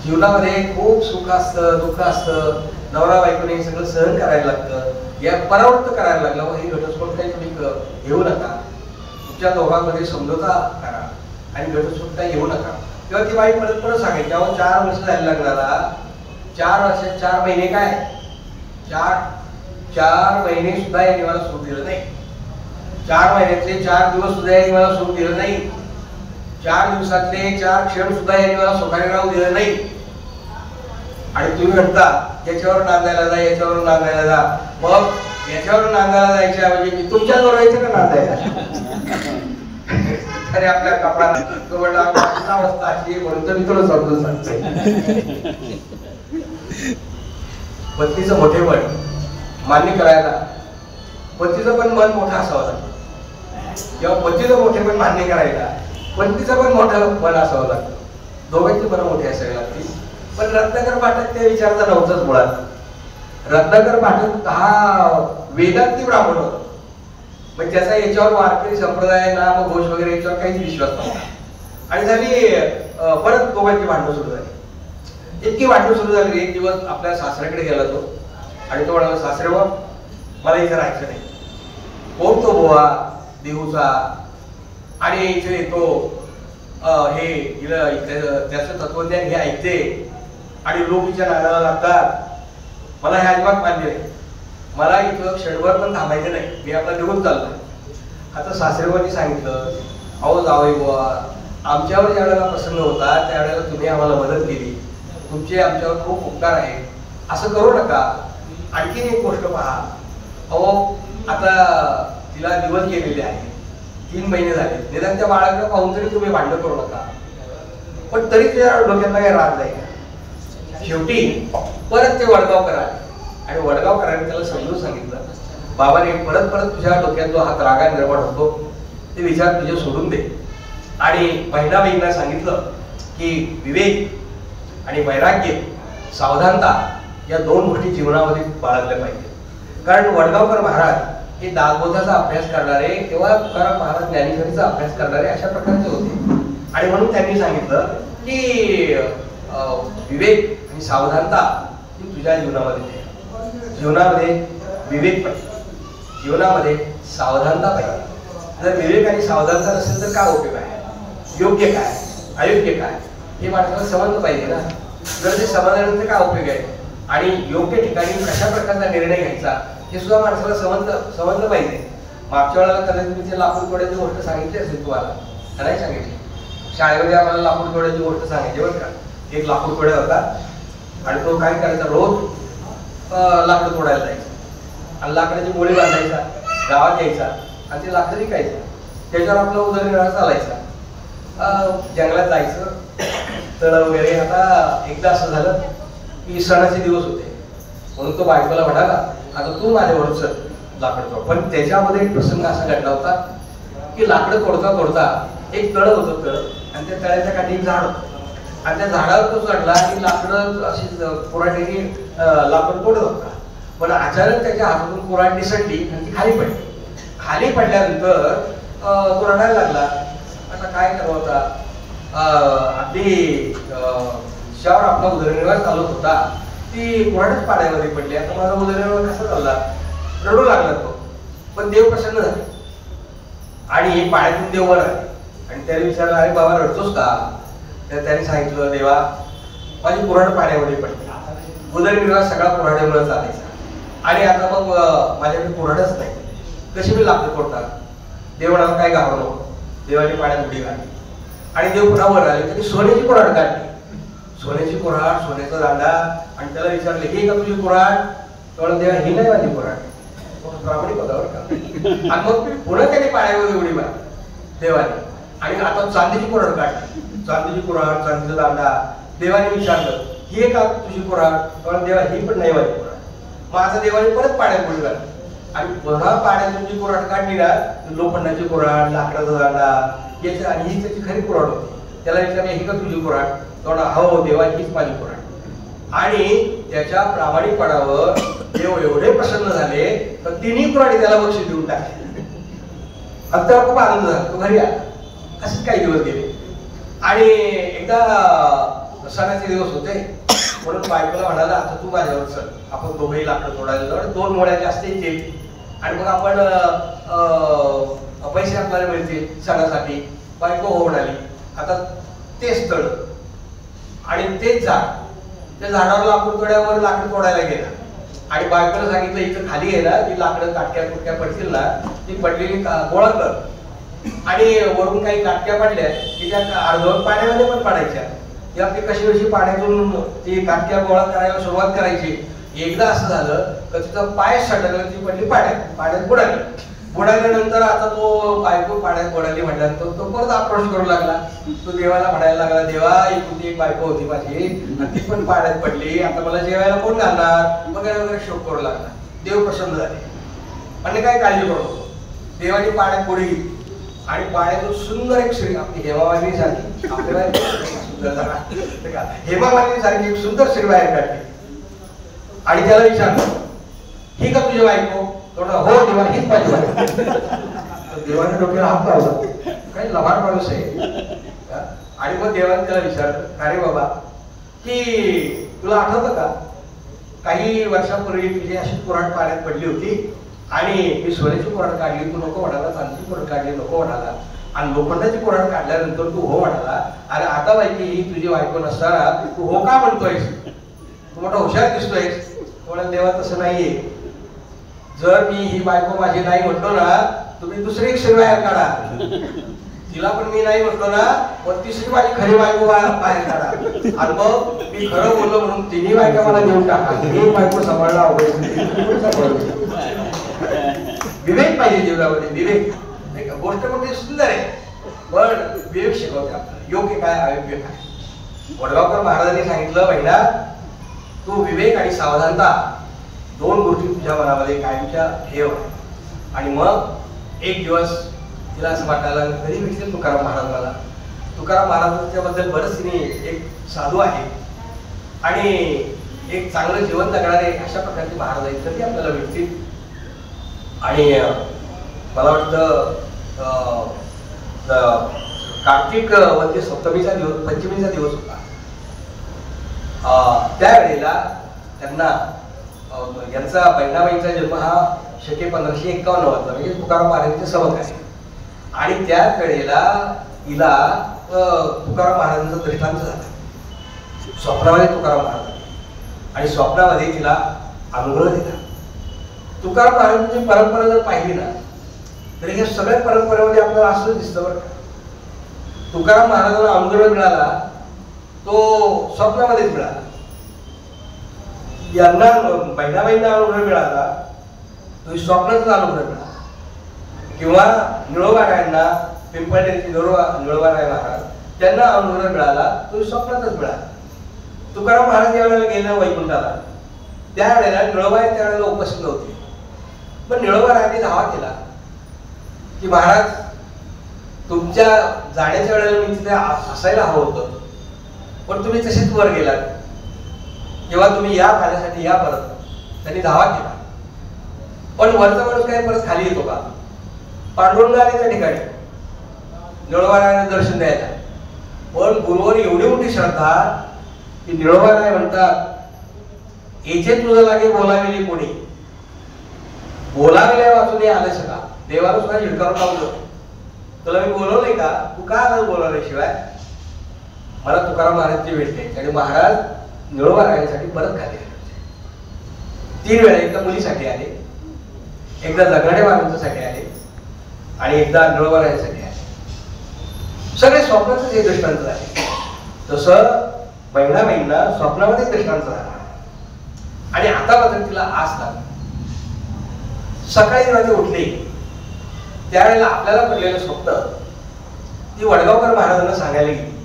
जीवनामध्ये खूप सुख असतं दुःख असतं, नवरा बायकोने हे सगळं सहन करायला लागतं, या परावृत्त करायला लागलं. व हे घटस्फोट काही तुम्ही घेऊ नका, तुमच्या दोघांमध्ये समझोता करा आणि घटस्फोट काही घेऊ नका. तेव्हा ती बाई परत परत सांगायची, अहो 4 वर्ष झाली लग्नाला, 4 वर्षात 4 महिने काय, 4 महिने सुद्धा यांनी मला सुख दिलं नाही, 4 महिन्यातले 4 दिवस सुद्धा यांनी मला सुख दिलं नाही, 4 दिवसातले 4 क्षण सुद्धा यांनी मला सुखाने राहू दिलं नाही. आणि तुम्ही म्हणता याच्यावर नांदायला जा, याच्यावर नांदायला जा. मग याच्यावर नांदायला जायच्या म्हणजे मी तुमच्याजवळ यायचं का नांदायला? अरे आपल्या कपडा तो म्हणला अवस्था अशी म्हणून तर मी तुला समजून सांगते. पत्नीचं मोठेपण मान्य करायला पतीचं पण मन मोठं असावं लागतं, किंवा पतीचं मोठेपण मान्य करायला पत्नीचं पण मोठं मन असावं लागतं. दोघांची मन मोठी असावी लागतील. पण रत्नाकर पाठक ते विचारता नव्हतंच मुळात. रत्नाकर पाठक हा वेदांती ब्राह्मण होता. मग त्याचा याच्यावर वारकरी संप्रदाय नाम घोष वगैरे याच्यावर काहीच विश्वास नव्हता. आणि झाली परत दोघांची भांडणं सुरू झाली. इतकी भांडणं सुरू झाली. एक दिवस आपल्या सासऱ्याकडे गेला तो आणि तो म्हणाला, सासरे बा मला इथे राहायचं नाही. कोण तो बोवा देहूचा आणि इथे येतो, हे त्याचं तत्वज्ञान हे ऐकते आणि लोक हिच्या नादाला लागतात. मला हे अजिबात मान्य नाही. मला इथं क्षणभर पण थांबायचं नाही, मी आपला निघून चाललोय. आता सासरेबांनी सांगितलं, अहो जावई बुवा, आमच्यावर ज्या वेळेला प्रसंग होता त्यावेळेला तुम्ही आम्हाला मदत केली, तुमचे आमच्यावर खूप उपकार आहे, असं करू नका. आणखीन एक गोष्ट पहा, अहो आता तिला दिवस गेलेले आहे, 3 महिने झाले, निदान त्या बाळाकडे पाहून तरी तुम्ही भांडण करू नका. पण तरी तुझ्या डोक्यातला काही राग नाही. शेवटी परत ते वडगावकर आले आणि वडगावकरांनी त्याला समजून सांगितलं, बाबाने परत परत तुझ्या डोक्यात जो हा रागा निर्माण होतो ते विचार तुझे सोडून दे. आणि बहिणाबाईंना सांगितलं की विवेक आणि वैराग्य, सावधानता या 2 गोष्टी जीवनामध्ये बाळगल्या पाहिजे. कारण वडगावकर महाराज हे दासबोधाचा अभ्यास करणारे किंवा तुकाराम महाराज ज्ञानेश्वरीचा अभ्यास करणारे अशा प्रकारचे होते. आणि म्हणून त्यांनी सांगितलं की विवेक आणि सावधानता ही तुझ्या जीवनामध्ये ठेव. जीवनामध्ये विवेक पाहिजे, जीवनामध्ये सावधानता पाहिजे. जर विवेक आणि सावधानता नसेल तर काय उपयोग आहे? योग्य काय अयोग्य काय हे माणसाला समजलं पाहिजे ना. जर ते समजल्यानंतर काय उपयोग आहे आणि योग्य ठिकाणी कशा प्रकारचा निर्णय घ्यायचा हे सुद्धा माणसाला समजलं पाहिजे. मागच्या वेळेला कदाचित मी ते लाकूड तोड्याची गोष्ट सांगितली असेल तुम्हाला, नाही सांगितली? शाळेमध्ये आम्हाला लाकूड तोड्याची गोष्ट सांगायची बरं का. एक लाकूड तोड्या होता आणि तो काय करायचा, रोज लाकडं तोडायला जायचं आणि लाकडाची गोळी बांधायचा, गावात यायचा आणि ते लाकडं विकायचं. त्याच्यावर आपला उदरनिर्वाह चालायचा. जंगलात जायचं, तळ वगैरे. आता एकदा असं झालं की सणाचे दिवस होते म्हणून तो बायकोला म्हणाला, आता तू माझ्यावर चल लाकड तोड. पण त्याच्यामध्ये एक प्रसंग असा घडला होता की लाकडं तोडता तोडता एक तळ होतं, तळ, आणि त्या तळ्याच्या काठी एक झाड होतं आणि त्या झाडावर तो चढला आणि लाकडं अशी कुऱ्हाडीने लाकड तोडत होता. पण अचानक त्याच्या हातातून कुऱ्हाड निसटली आणि ती खाली पडली. खाली पडल्यानंतर तो रडायला लागला. आता काय करावं, होता, अगदी शावर आपला उदरनिर्वाह चालत होता, ती कुऱ्हाडच पाण्यामध्ये पडली. आता माझा उदरनिर्वाह कसा चालला, रडू लागला तो. पण देव प्रसन्न झाले आणि पाण्यातून देव वर आले आणि त्याने विचारलं, अरे बाबा रडतोस का? तर त्याने सांगितलं, देवा माझी कुऱ्हाड पाण्यामध्ये पडली, उदरनिर्वाह सगळा कुऱ्हाडीमुळे चालायचा आणि आता मग माझ्याकडे कुऱ्हाडच नाही, कशी मी लाकडं तोडणार? देव म्हणाला, काय घाबरू नको. देवाने पाण्यात उडी घातली आणि देव पुन्हा वर आले. त्यांनी सोन्याची कुऱ्हाड काढली, सोन्याची कुऱ्हाड, सोन्याचा दांडा, आणि त्याला विचारले, ही का तुझी कुऱ्हाड? तेवढा देवा, ही नाही माझी कुऱ्हाड. प्रामाणिक होता बरं का. आणि मग पुन्हा त्याने पाण्यामध्ये उडी मारली देवाने आणि आता चांदीची कुऱ्हाड काढली, चांदीची कुऱ्हाड, चांदीचा दांडा. देवाने विचारलं, ही का तुझी कुऱ्हाड? तेवढा देवा, ही पण नाही माझी कुऱ्हाड. मग आता देवाने परत पाण्यात उडी मारली आणि पुन्हा पाण्यातून जी कुऱ्हाड काढली ना, लोखंडाची कुऱ्हाड, लाकडाचा दांडा याची, आणि ही त्याची खरी कुऱ्हाड होती. त्याला विचारलं, ही का तुझी कुऱ्हाड? तेवढा, हो देवा, हीच माझी कुऱ्हाड. आणि त्याच्या प्रामाणिकपणावर देव एवढे प्रसन्न झाले तर तिन्ही कुऱ्हाडी त्याला बक्षीस देऊन टाकले आणि त्याला खूप आनंद झाला. तो घरी आला. असेच काही दिवस गेले आणि एकदा सणाचे दिवस होते म्हणून बायकोला म्हणाला, आता तू माझ्यावर चल, आपण दोघेही लाकडं तोडायला जाऊ, 2 मोळ्या जास्त येतील आणि मग आपण पैसे आपल्याला मिळतील सणासाठी. बायको हो म्हणाली. आता तेच स्थळ आणि तेच झाड, त्या झाडावर लाकूड तोड्यावर लाकडं तोडायला गेला आणि बायकोला सांगितलं, इथं खाली आहे ना, ती लाकडं काटक्या कुटक्या पडतील ना, ती पडलेली गोळा कर. आणि वरून काही काटक्या पडल्या की त्या अर्धवट पाण्यामध्ये पण पडायच्या. ती आपली कशी कशी पाण्यातून ती काटक्या गोळा करायला सुरुवात करायची. एकदा असं झालं तर तिचा पाय सटकला, ती पडली पाण्यात बुडाली. बुडाल्यानंतर आता तो बायको पाण्यात बुडाली म्हटल्यानंतर तो परत अप्रोच करू लागला. तो देवाला म्हणायला लागला, देवा इकडून एक बायको होती माझी आणि ती पण पाण्यात पडली, आता मला जेवायला कोण घालणार वगैरे वगैरे शोक करू लागला. देव प्रसन्न झाले आणि काय काळजी करू नको. देवाने पाण्यात बुडी घेतली आणि पाण्यातून सुंदर एक श्री, आपली हेमामालिनी सारखी, आपल्याला हेमामालिनी सारखी एक सुंदर श्री बाहेर काढली आणि त्याला विचारलं, ही का तुझी बायको? थोडा, हो देवा, हीच माझी बायको. देवाने डोक्याला हात लावला, काही लबाड माणूस आहे. आणि मग देवाने त्याला विचारलं, अरे बाबा, की तुला आठवतं का काही वर्षापूर्वी तुझी अशी कुऱ्हाड पाण्यात पडली होती आणि मी सोन्याची कुऱ्हाड काढली, तू नको म्हणाला, चांदीची कुऱ्हाड काढली नको म्हणाला, आणि लोखंडाची कुऱ्हाड काढल्यानंतर तू हो म्हणाला. अरे आता माहिती ही तुझी बायको नसताना तू हो का म्हणतोयस? तू मोठा हुशार दिसतोयस. म्हणून देवा, तसं नाहीये. जर मी ही बायको माझी नाही म्हटलो ना, तुम्ही दुसरी एक श्री बाहेर काढा. तिला पण मी नाही म्हटलो ना, मग तिसरी माझी खरी बायको बाहेर काढा आणि मग मी खरं बोललो म्हणून तिन्ही बायका मला देऊन टाका. ही बायको सांभाळला अवघड. विवेक पाहिजे जीवनामध्ये, विवेक. गोष्ट म्हणजे सुंदर आहे पण विवेक शिकवते आपल्याला, योग्य काय अयोग्य काय. वडगावकर महाराजांनी सांगितलं, पहिला तू विवेक आणि सावधानता 2 गोष्टी तुझ्या मनामध्ये कायमच्या ठेव. आणि मग एक दिवस तिला असं वाटायला, कधी भेटतील तुकाराम महाराज मला. तुकाराम महाराजांच्या बद्दल बरंच तिने, एक साधू आहे आणि एक चांगलं जीवन जगणारे अशा प्रकारचे महाराज आहेत, कधी आपल्याला भेटतील. आणि मला वाटतं कार्तिक वद्य सप्तमीचा दिवस, पंचमीचा दिवस होता. त्यावेळेला त्यांना यांचा बहिणाबाईंचा जन्म हा शके 1551 वाजता, म्हणजे तुकाराम महाराजांचे सबक आहे. आणि त्या वेळेला हिला तुकाराम महाराजांचा दृष्टांत झाला स्वप्नामध्ये, तुकाराम महाराज, आणि स्वप्नामध्ये तिला अनुग्रह दिला. तुकाराम महाराजांची परंपरा जर पाहिली ना, तर हे सगळ्या परंपरेमध्ये आपल्याला असं दिसतं बरं. तुकाराम महाराजांना अनुग्रह मिळाला तो स्वप्नामध्येच मिळाला. यांना बहिणाबाईंना अनुग्रह मिळाला तो स्वप्नाचा अनुग्रह मिळाला. किंवा निळोबारायांना, पिंपळनेरचे निळोबाराय महाराज, त्यांना अनुग्रह मिळाला तो स्वप्नातच मिळाला. तुकाराम महाराज ज्या वेळेला गेल्या वैकुंठाला, त्यावेळेला निळोबाई त्यावेळेला उपस्थित नव्हते. पण निळोबारायांनी दावा केला की महाराज, तुमच्या जाण्याच्या वेळेला मी तिथे असायला हवं होतं, पण तुम्ही तसेच वर गेलात, तेव्हा तुम्ही या खाण्यासाठी या परत. त्यांनी दावा केला. पण वरचा माणूस काय परत खाली येतो का? पांडुरंग आले त्या ठिकाणी निळोबारायांना दर्शन द्यायला. पण गुरुवर एवढी मोठी श्रद्धा की निळोबा काय म्हणतात, येथे तुझं लागे बोलाविले कोणी, बोलाविल्या वाचून आले सका. देवाला सुद्धा झिडकावून लावलं, तुला मी बोलवलंय का, तू का आज बोलावल्याशिवाय. मला तुकाराम महाराजची भेटते आणि महाराज निळोबा राहण्यासाठी परत खाली आले. 3 वेळा, एकदा मुलीसाठी आले, एकदा जगणाऱ्या माणसासाठी आले आणि एकदा निळोबा राहण्यासाठी आले. सगळे स्वप्नाचंच हे दृष्टांत आहे. तसं बहिणाबाईंना स्वप्नामध्ये दृष्टांत झाला आणि आता मात्र तिला आस लागली. सकाळी जेव्हा ते उठले त्यावेळेला आपल्याला पडलेलं स्वप्न ती वडगावकर महाराजांना सांगायला गेली.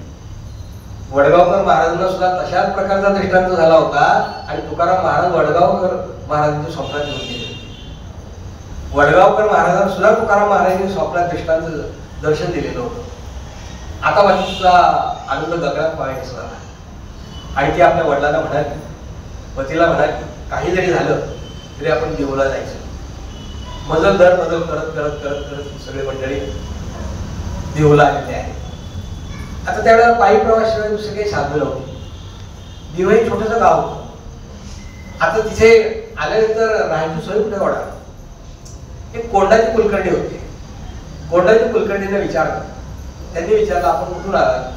वडगावकर महाराजांना सुद्धा तशाच प्रकारचा दृष्टांत झाला होता आणि तुकाराम महाराज वडगावकर महाराजांच्या स्वप्नात येऊन गेले. वडगावकर महाराजांना सुद्धा तुकाराम महाराजांनी स्वप्नात दृष्टांत दर्शन दिलेलं होतं. आता माझा आनंद गगनात पाहायचा झाला आणि ती आपल्या वडिलांना म्हणाली, पतीला म्हणाली, काही जरी झालं तरी आपण देऊला जायचं. बदल करत करत करत करत सगळे मंडळी देऊला आलेले आहे. आता त्यावेळेला पायी प्रवासाशिवाय दुसरे काही साधन नव्हते. देव हे छोटंसं गाव होतं. आता तिथे आल्यानंतर राहायची सोय कुठे होणार. एक कोंडाची कुलकर्णी होते. कोंडाची कुलकर्णीने विचारलं, त्यांनी विचारलं आपण कुठून आलात.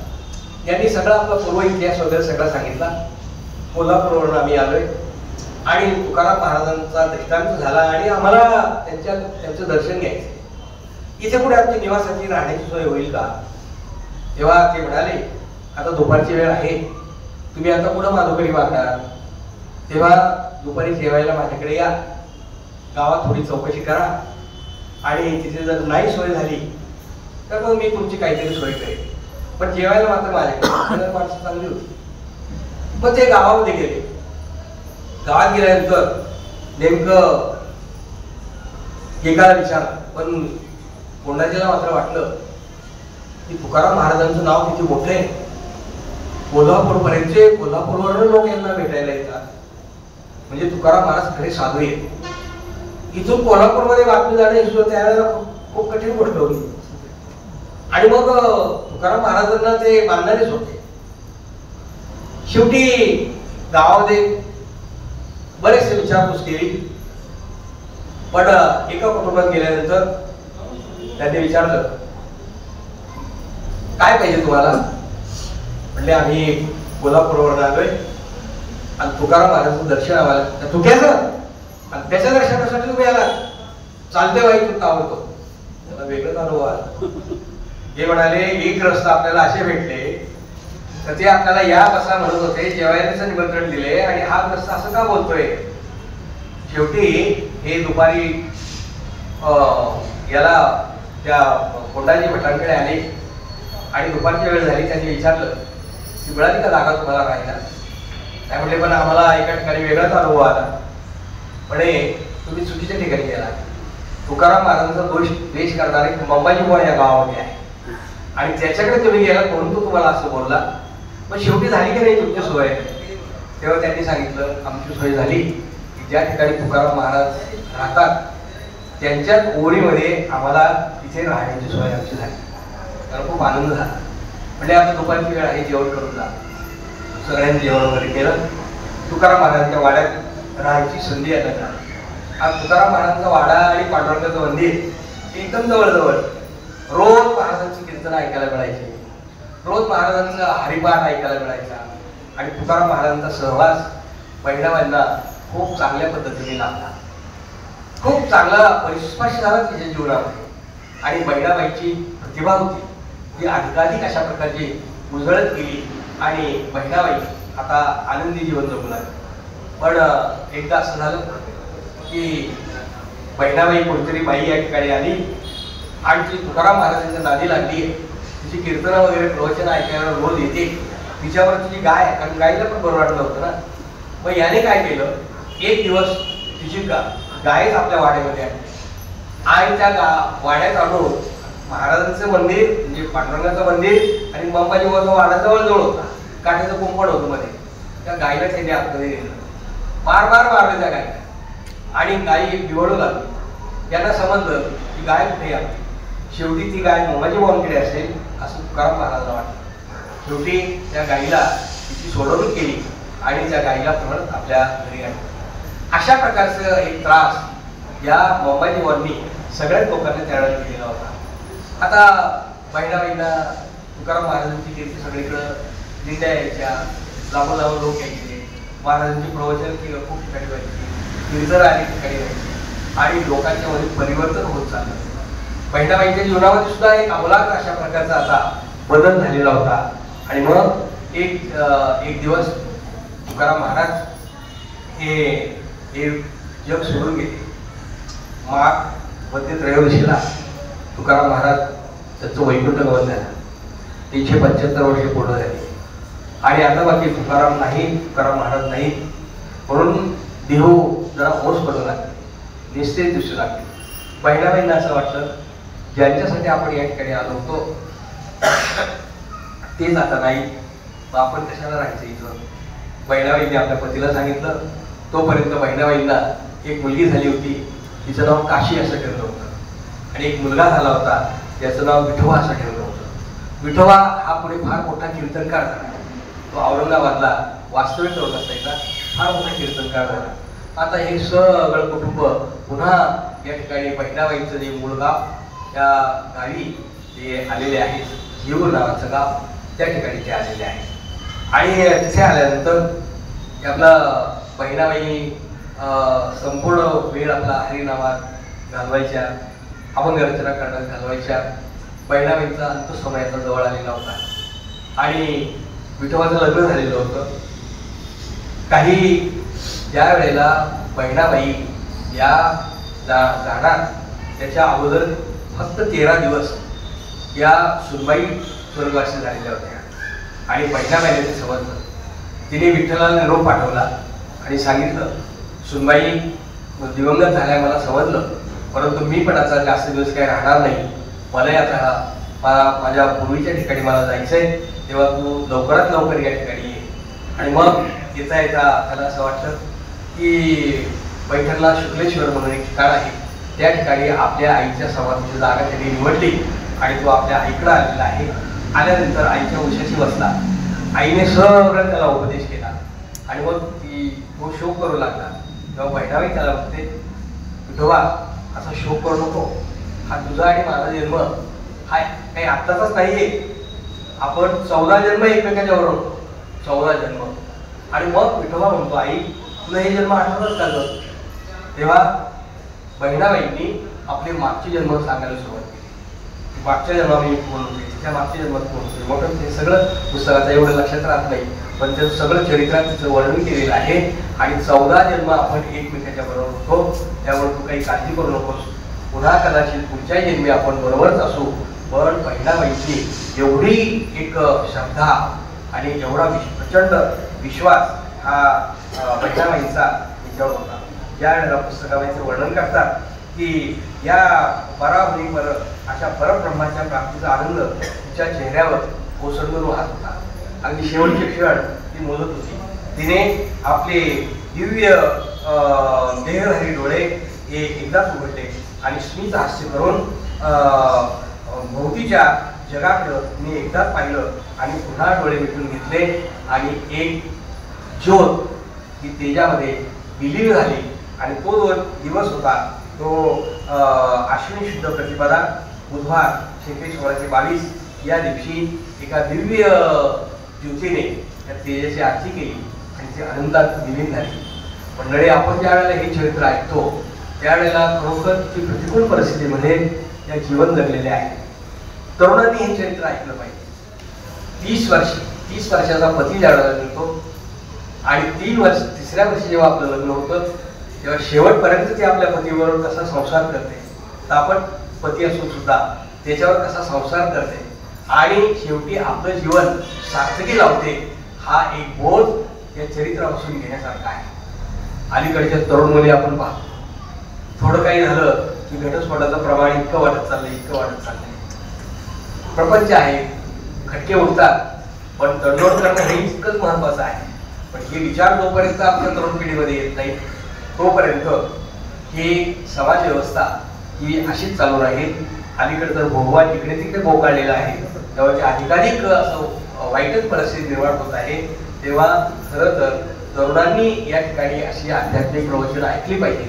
यांनी सगळा आपला पूर्व इतिहास वगैरे सगळा सांगितला. कोल्हापूरवरून आम्ही आलोय आणि तुकाराम महाराजांचा दृष्टांत झाला आणि आम्हाला त्यांचं दर्शन घ्यायचं. इथे कुठे आमची निवासाची राहण्याची सोय होईल का. तेव्हा ते म्हणाले, आता दुपारची वेळ आहे, तुम्ही आता कुठं माधुकरी मागणार. तेव्हा दुपारी जेवायला माझ्याकडे या, गावात थोडी चौकशी करा आणि तिथे जर नाही सोय झाली तर मग मी तुमची काहीतरी सोय करेन, पण जेवायला मात्र माझ्याकडे. माणसं चांगली होती. पण ते गावामध्ये गेले. गावात गेल्यानंतर नेमकं एकाला विचारलं, पण कोंडाजीला मात्र वाटलं की तुकाराम महाराजांचं नाव किती मोठं आहे. कोल्हापूरपर्यंतचे, कोल्हापूरवरून लोक यांना भेटायला येतात, म्हणजे तुकाराम महाराज खरे साधू आहेत. इथून कोल्हापूरमध्ये बातमी जाणं ही सुद्धा त्यावेळेला खूप कठीण गोष्ट होती. आणि मग तुकाराम महाराजांना ते मानणारेच होते. शेवटी गावामध्ये बरेचसे विचारपूस केली, पण एका कुटुंबात गेल्यानंतर त्यांनी विचारलं, काय पाहिजे तुम्हाला. म्हणजे आम्ही कोल्हापूरवरून आलोय आणि तुकाराम महाराजांचं दर्शन आम्हाला तुक्याचं आणि त्याच्या दर्शनासाठी तुम्ही आला. चालते वाई तू आवडतो. त्याला वेगळंच अनुभव आला. हे म्हणाले, एक रस्ता आपल्याला असे भेटले तर ते आपल्याला या कसा म्हणत होते, जेवायचं निमंत्रण दिले आणि हा रस्ता असं का बोलतोय. शेवटी हे दुपारी याला त्या कोंडाजी भटांकडे आले आणि दुपारची वेळ झाली. त्यांनी विचारलं की मिळाली का जागा तुम्हाला राहायला. काय म्हटले, पण आम्हाला एका ठिकाणी वेगळाच अनुभव आला, पण तुम्ही चुकीच्या ठिकाणी गेला. तुकाराम महाराजांचा द्वेष करणारे मंबाजी बुवा या गावामध्ये आहे आणि त्याच्याकडे तुम्ही गेलात म्हणून तो तुम्हाला असं बोलला. पण शेवटी झाली की नाही तुमची सोय. तेव्हा त्यांनी सांगितलं, आमची सोय झाली की ज्या ठिकाणी तुकाराम महाराज राहतात त्यांच्याच ओळीमध्ये आम्हाला तिथे राहण्याची सोय आमची झाली. तर खूप आनंद झाला. म्हणजे आता दुपारची वेळ आहे, जेवण करून जा. सगळ्यांनी जेवण वगैरे केलं. तुकाराम महाराजांच्या वाड्यात राहायची संधी आता. आज तुकाराम महाराजांचा वाडा आणि पांडुरंगाचं मंदिर एकदम जवळजवळ. रोज महाराजांची कीर्तन ऐकायला मिळायची, रोज महाराजांचा हरिपाठ ऐकायला मिळायचा आणि तुकाराम महाराजांचा सहवास बहिणाबाईंना खूप चांगल्या पद्धतीने लाभला. खूप चांगला परिस्पर्श झाला तिच्या जीवनामध्ये आणि बहिणाबाईची प्रतिभा होती ती अधिकाधिक अशा प्रकारची उजळत गेली आणि बहिणाबाई आता आनंदी जीवन जगू लागली. पण एकदा असं झालं की बहिणाबाई कोणतरी बाई या ठिकाणी आली आणि ती तुकाराम महाराजांच्या नादी लागली. तिची कीर्तनं वगैरे प्रवचन ऐकायला रोज येते. तिच्यावर तिची गाय, कारण गायीला पण बरं वाटलं होतं ना. मग याने काय केलं, एक दिवस तिची गायच आपल्या वाड्यामध्ये आली आणि त्या वाड्यात आणून महाराजांचं मंदिर म्हणजे पांडुरंगाचं मंदिर आणि मंबाजी बुवाचा वाडा जवळ होता. काठ्याचं कुंपण होतं मध्ये. त्या गायीला त्यांनी आतमध्ये गेलं, मार मारलं त्या गायीला आणि गायी बिवडू लागली. यांना समजलं की गाय कुठे आहे. शेवटी ती गाय मंबाजी बुवांकडे असेल असं तुकाराम महाराजांना वाटलं. शेवटी त्या गाईला तिची सोडवणूक केली आणि त्या गाईला परत आपल्या घरी आणलं. अशा प्रकारचं एक त्रास या मोबाईलवरनी सगळ्याच लोकांना त्यावेळेला केलेला होता. आता बहिणाबाईंना तुकाराम महाराजांची कीर्ती सगळीकडं दिंड्या यायच्या, लांबून लांबून लोक यायचे, महाराजांची प्रवचन खूप ठिकाणी व्हायची, कीर्तन अनेक ठिकाणी व्हायची आणि लोकांच्या मध्ये परिवर्तन होत चाललं. बहिणाबाईंच्या जीवनामध्ये सुद्धा एक आमूलाग्र अशा प्रकारचा आता बदल झालेला होता. आणि मग एक दिवस तुकाराम महाराज हे जग सोडून गेले. माघ मध्य त्रयोदशीला तुकाराम महाराज त्याचं वैकुंठ गमन झालं. 375 वर्षे पूर्ण झाली आणि आता बाकी तुकाराम महाराज नाही म्हणून देहू जरा ओस पडू लागले, निस्तेज दिसू लागले. बहिणाबाईंना असं वाटलं ज्यांच्यासाठी आपण या ठिकाणी आलो होतो तेच आता नाही, मग आपण कशाला राहायचं इथं. बहिणाबाईंनी आपल्या पतीला सांगितलं. तोपर्यंत बहिणाबाईंना एक मुलगी झाली होती, तिचं नाव काशी असं ठेवलं होतं आणि एक मुलगा झाला होता त्याचं नाव विठोबा असं ठेवलं होतं. विठोबा हा पुढे फार मोठा कीर्तनकार झाला. तो औरंगाबादला वास्तविक लोक असायचा, फार मोठा कीर्तनकार झाला. आता हे सगळं कुटुंब पुन्हा या ठिकाणी बहिणाबाईंचं जे मूळ गाव त्या गावी ते आलेले आहेत, जीवर नावाचं गाव, त्या ठिकाणी ते आलेले आहेत. आणि तिथे आल्यानंतर आपलं बहिणाबाई संपूर्ण वेळ आपला हरिनामात घालवायच्या, अभंग रचना करण्यात घालवायच्या. बहिणाबाईंचा अंतसमय आता जवळ आलेला होता आणि विठोबाचं लग्न झालेलं होतं. काही ज्या वेळेला बहिणाबाई या जाणार त्याच्या अगोदर फक्त 13 दिवस या सुनबाई स्वर्गवासी झालेल्या होत्या आणि बहिणाबाईने ते समजलं. तिने विठ्ठलाला निरोप पाठवला आणि सांगितलं सुनबाई दिवंगत झाल्या मला समजलं, परंतु मी पण आता जास्त दिवस काही राहणार नाही. मला आता माझ्या पूर्वीच्या ठिकाणी मला जायचंय, तेव्हा तू लवकरात लवकर या ठिकाणी ये. आणि मग येता येता त्याला असं वाटतं की पैठणला शुक्लेश्वर म्हणून एक ठिकाण आहे, त्या ठिकाणी आपल्या आईच्या समाधीची जागा त्यांनी निवडली आणि तो आपल्या आईकडे आलेला आहे. आल्यानंतर आईच्या उशाशी बसला. आईने सगळं त्याला उपदेश केला आणि मग तो शोक करू लागला. तेव्हा बहिणाबाई त्याला म्हणते विठोबा असा शोक करू नको, हा तुझा आणि माझा जन्म हा काही आत्ताचाच नाहीये. आपण 14 जन्म एकमेकाच्या बरोबर, 14 जन्म. आणि मग विठोबा म्हणतो आई तुला हे जन्म आठवतच का? तेव्हा बहिणाबाईंनी आपले मागचे जन्म सांगायला सुरुवात केली. मागच्या जन्मात मी कोण होते, तिच्या मागच्या जन्मात कोण होते. मग ते सगळं पुस्तकाचं एवढं लक्षात राहत नाही, पण त्याचं सगळं चरित्रात तिचं वर्णन केलेलं आहे. आणि 14 जन्म आपण एकमेकाच्या बरोबर होतो, त्यामुळे तू काही काळजी करू नकोस. पुन्हा कदाचित पुढच्या जन्मी आपण बरोबरच असू. पण बहिणाबाईंची एवढी एक श्रद्धा आणि एवढा प्रचंड विश्वास हा बहिणाबाईंचा तिच्यावर होता. ज्या वेळेला पुस्तकाबाईंचं वर्णन करतात की या पराहुनी पर अशा परब्रह्माच्या प्राप्तीचा आनंद तिच्या चेहऱ्यावर ओसंडून वाहत होता. अगदी शेवटचे क्षण ती मोजत होती. तिने आपले दिव्य देहधारी डोळे हे एकदाच उघडले आणि स्मित हास्य करून भोवतीच्या जगाकडं मी एकदाच पाहिलं आणि पुन्हा डोळे मिटून घेतले आणि एक ज्योत ही तेजामध्ये विलीन झाली. आणि तो जो दिवस होता तो आश्विनी शुद्ध प्रतिपदा बुधवार 1622 या दिवशी एका दिव्य ज्योतीने त्या तेजाची आरती केली आणि ती अनंतात विलीन झाली. मंडळी आपण ज्या वेळेला हे चरित्र ऐकतो त्यावेळेला खरोखर ती प्रतिकूल परिस्थितीमध्ये या जीवन जगलेले आहे. तरुणांनी हे चरित्र ऐकलं पाहिजे. 30 वर्षाचा पती ज्या वेळेला मिळतो आणि 3 वर्षी जेव्हा आपलं लग्न होतं तेव्हा शेवटपर्यंत ती आपल्या पतीबरोबर कसा संसार करते, तर आपण पती असून सुद्धा त्याच्यावर कसा संसार करते आणि शेवटी आपलं जीवन सार्थकी लावते, हा एक बोध या चरित्रापासून घेण्यासारखा आहे. अलीकडच्या तरुण मुली आपण पाहतो, थोडं काही झालं की घटस्फोटाचं प्रमाण इतकं वाढत चाललंय. प्रपंच आहे, खटके उडतात, पण तडजोड करणं हे इतकंच महत्वाचं आहे. पण हे विचार जोपर्यंत आपल्या तरुण पिढीमध्ये येत नाही तोपर्यंत ही समाज व्यवस्था ही अशीच चालू राहील. अलीकडे तर भोगवा जिकडे तिकडे भोगाळलेला आहे, तेव्हा ते अधिकाधिक असं वाईटच परिस्थिती निर्माण होत आहे, तेव्हा खरं तर तरुणांनी या ठिकाणी अशी आध्यात्मिक प्रवचन ऐकली पाहिजे.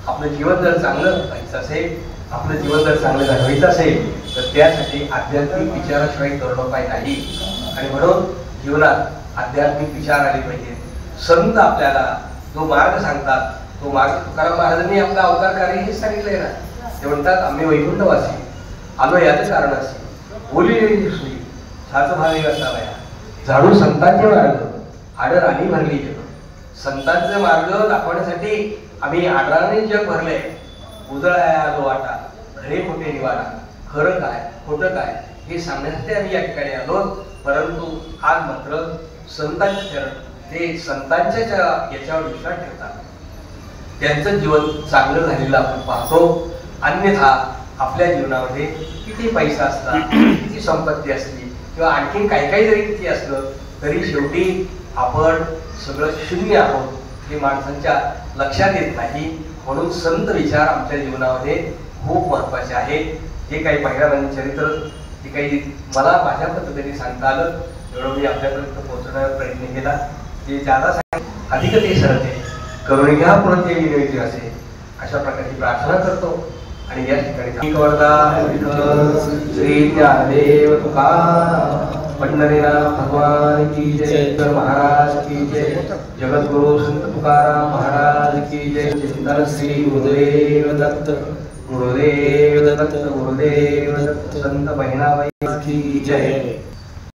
आपलं जीवन जर चांगलं व्हायचं असेल, आपलं जीवन जर चांगलं घडवायचं असेल तर त्यासाठी आध्यात्मिक विचाराशिवाय तरुणोपाय नाही. आणि म्हणून जीवनात आध्यात्मिक विचार आले पाहिजे. संत आपल्याला जो मार्ग सांगतात तो मार्ग तुकाराम महाराजांनी आपला अवतार कार्य हेच सांगितलंय ना. ते म्हणतात आम्ही वैकुंठवासी आलो याचं कारण असे बोलिलेली सुई साच भावे असावया झाडू संतांचे मार्ग आडर आणि भरली जग. संतांचे मार्ग दाखवण्यासाठी आम्ही आडराने जग भरले. उजळाया आलो वाटा खरे खोटे निवाडा, खरं काय खोटं काय हे सांगण्यासाठी आम्ही या ठिकाणी आलो. परंतु आज मात्र संतांचे चरण, ते संतांच्या याच्यावर विश्वास ठेवतात, त्यांचं जीवन चांगलं झालेलं आपण पाहतो. अन्यथा आपल्या जीवनामध्ये किती पैसा असला, किती संपत्ती असली किंवा आणखीन काही जरी किती असलं तरी शेवटी आपण सगळं शून्य आहोत हे माणसांच्या लक्षात येत नाही. म्हणून संत विचार आमच्या जीवनामध्ये खूप महत्वाचे आहेत. जे काही पहिल्यानंतर चरित्र जे काही मला माझ्या पद्धतीने सांगता आलं एवढं मी आपल्यापर्यंत पोहोचण्याचा प्रयत्न केला. जे ज्यादा अधिक ते सरते करून घ्या पुढे विनंती असे अशा प्रकारची प्रार्थना करतो. आणि या ठिकाणी श्री ज्ञानदेव तुकाराम पंढरीनाथ भगवान की जय, महाराज की जय, जगद्गुरु संत तुकाराम महाराज की जय. चिंतन श्री गुरुदेव दत्त, गुरुदेव दत्त, गुरुदेव दत्त. संत बहिणाबाई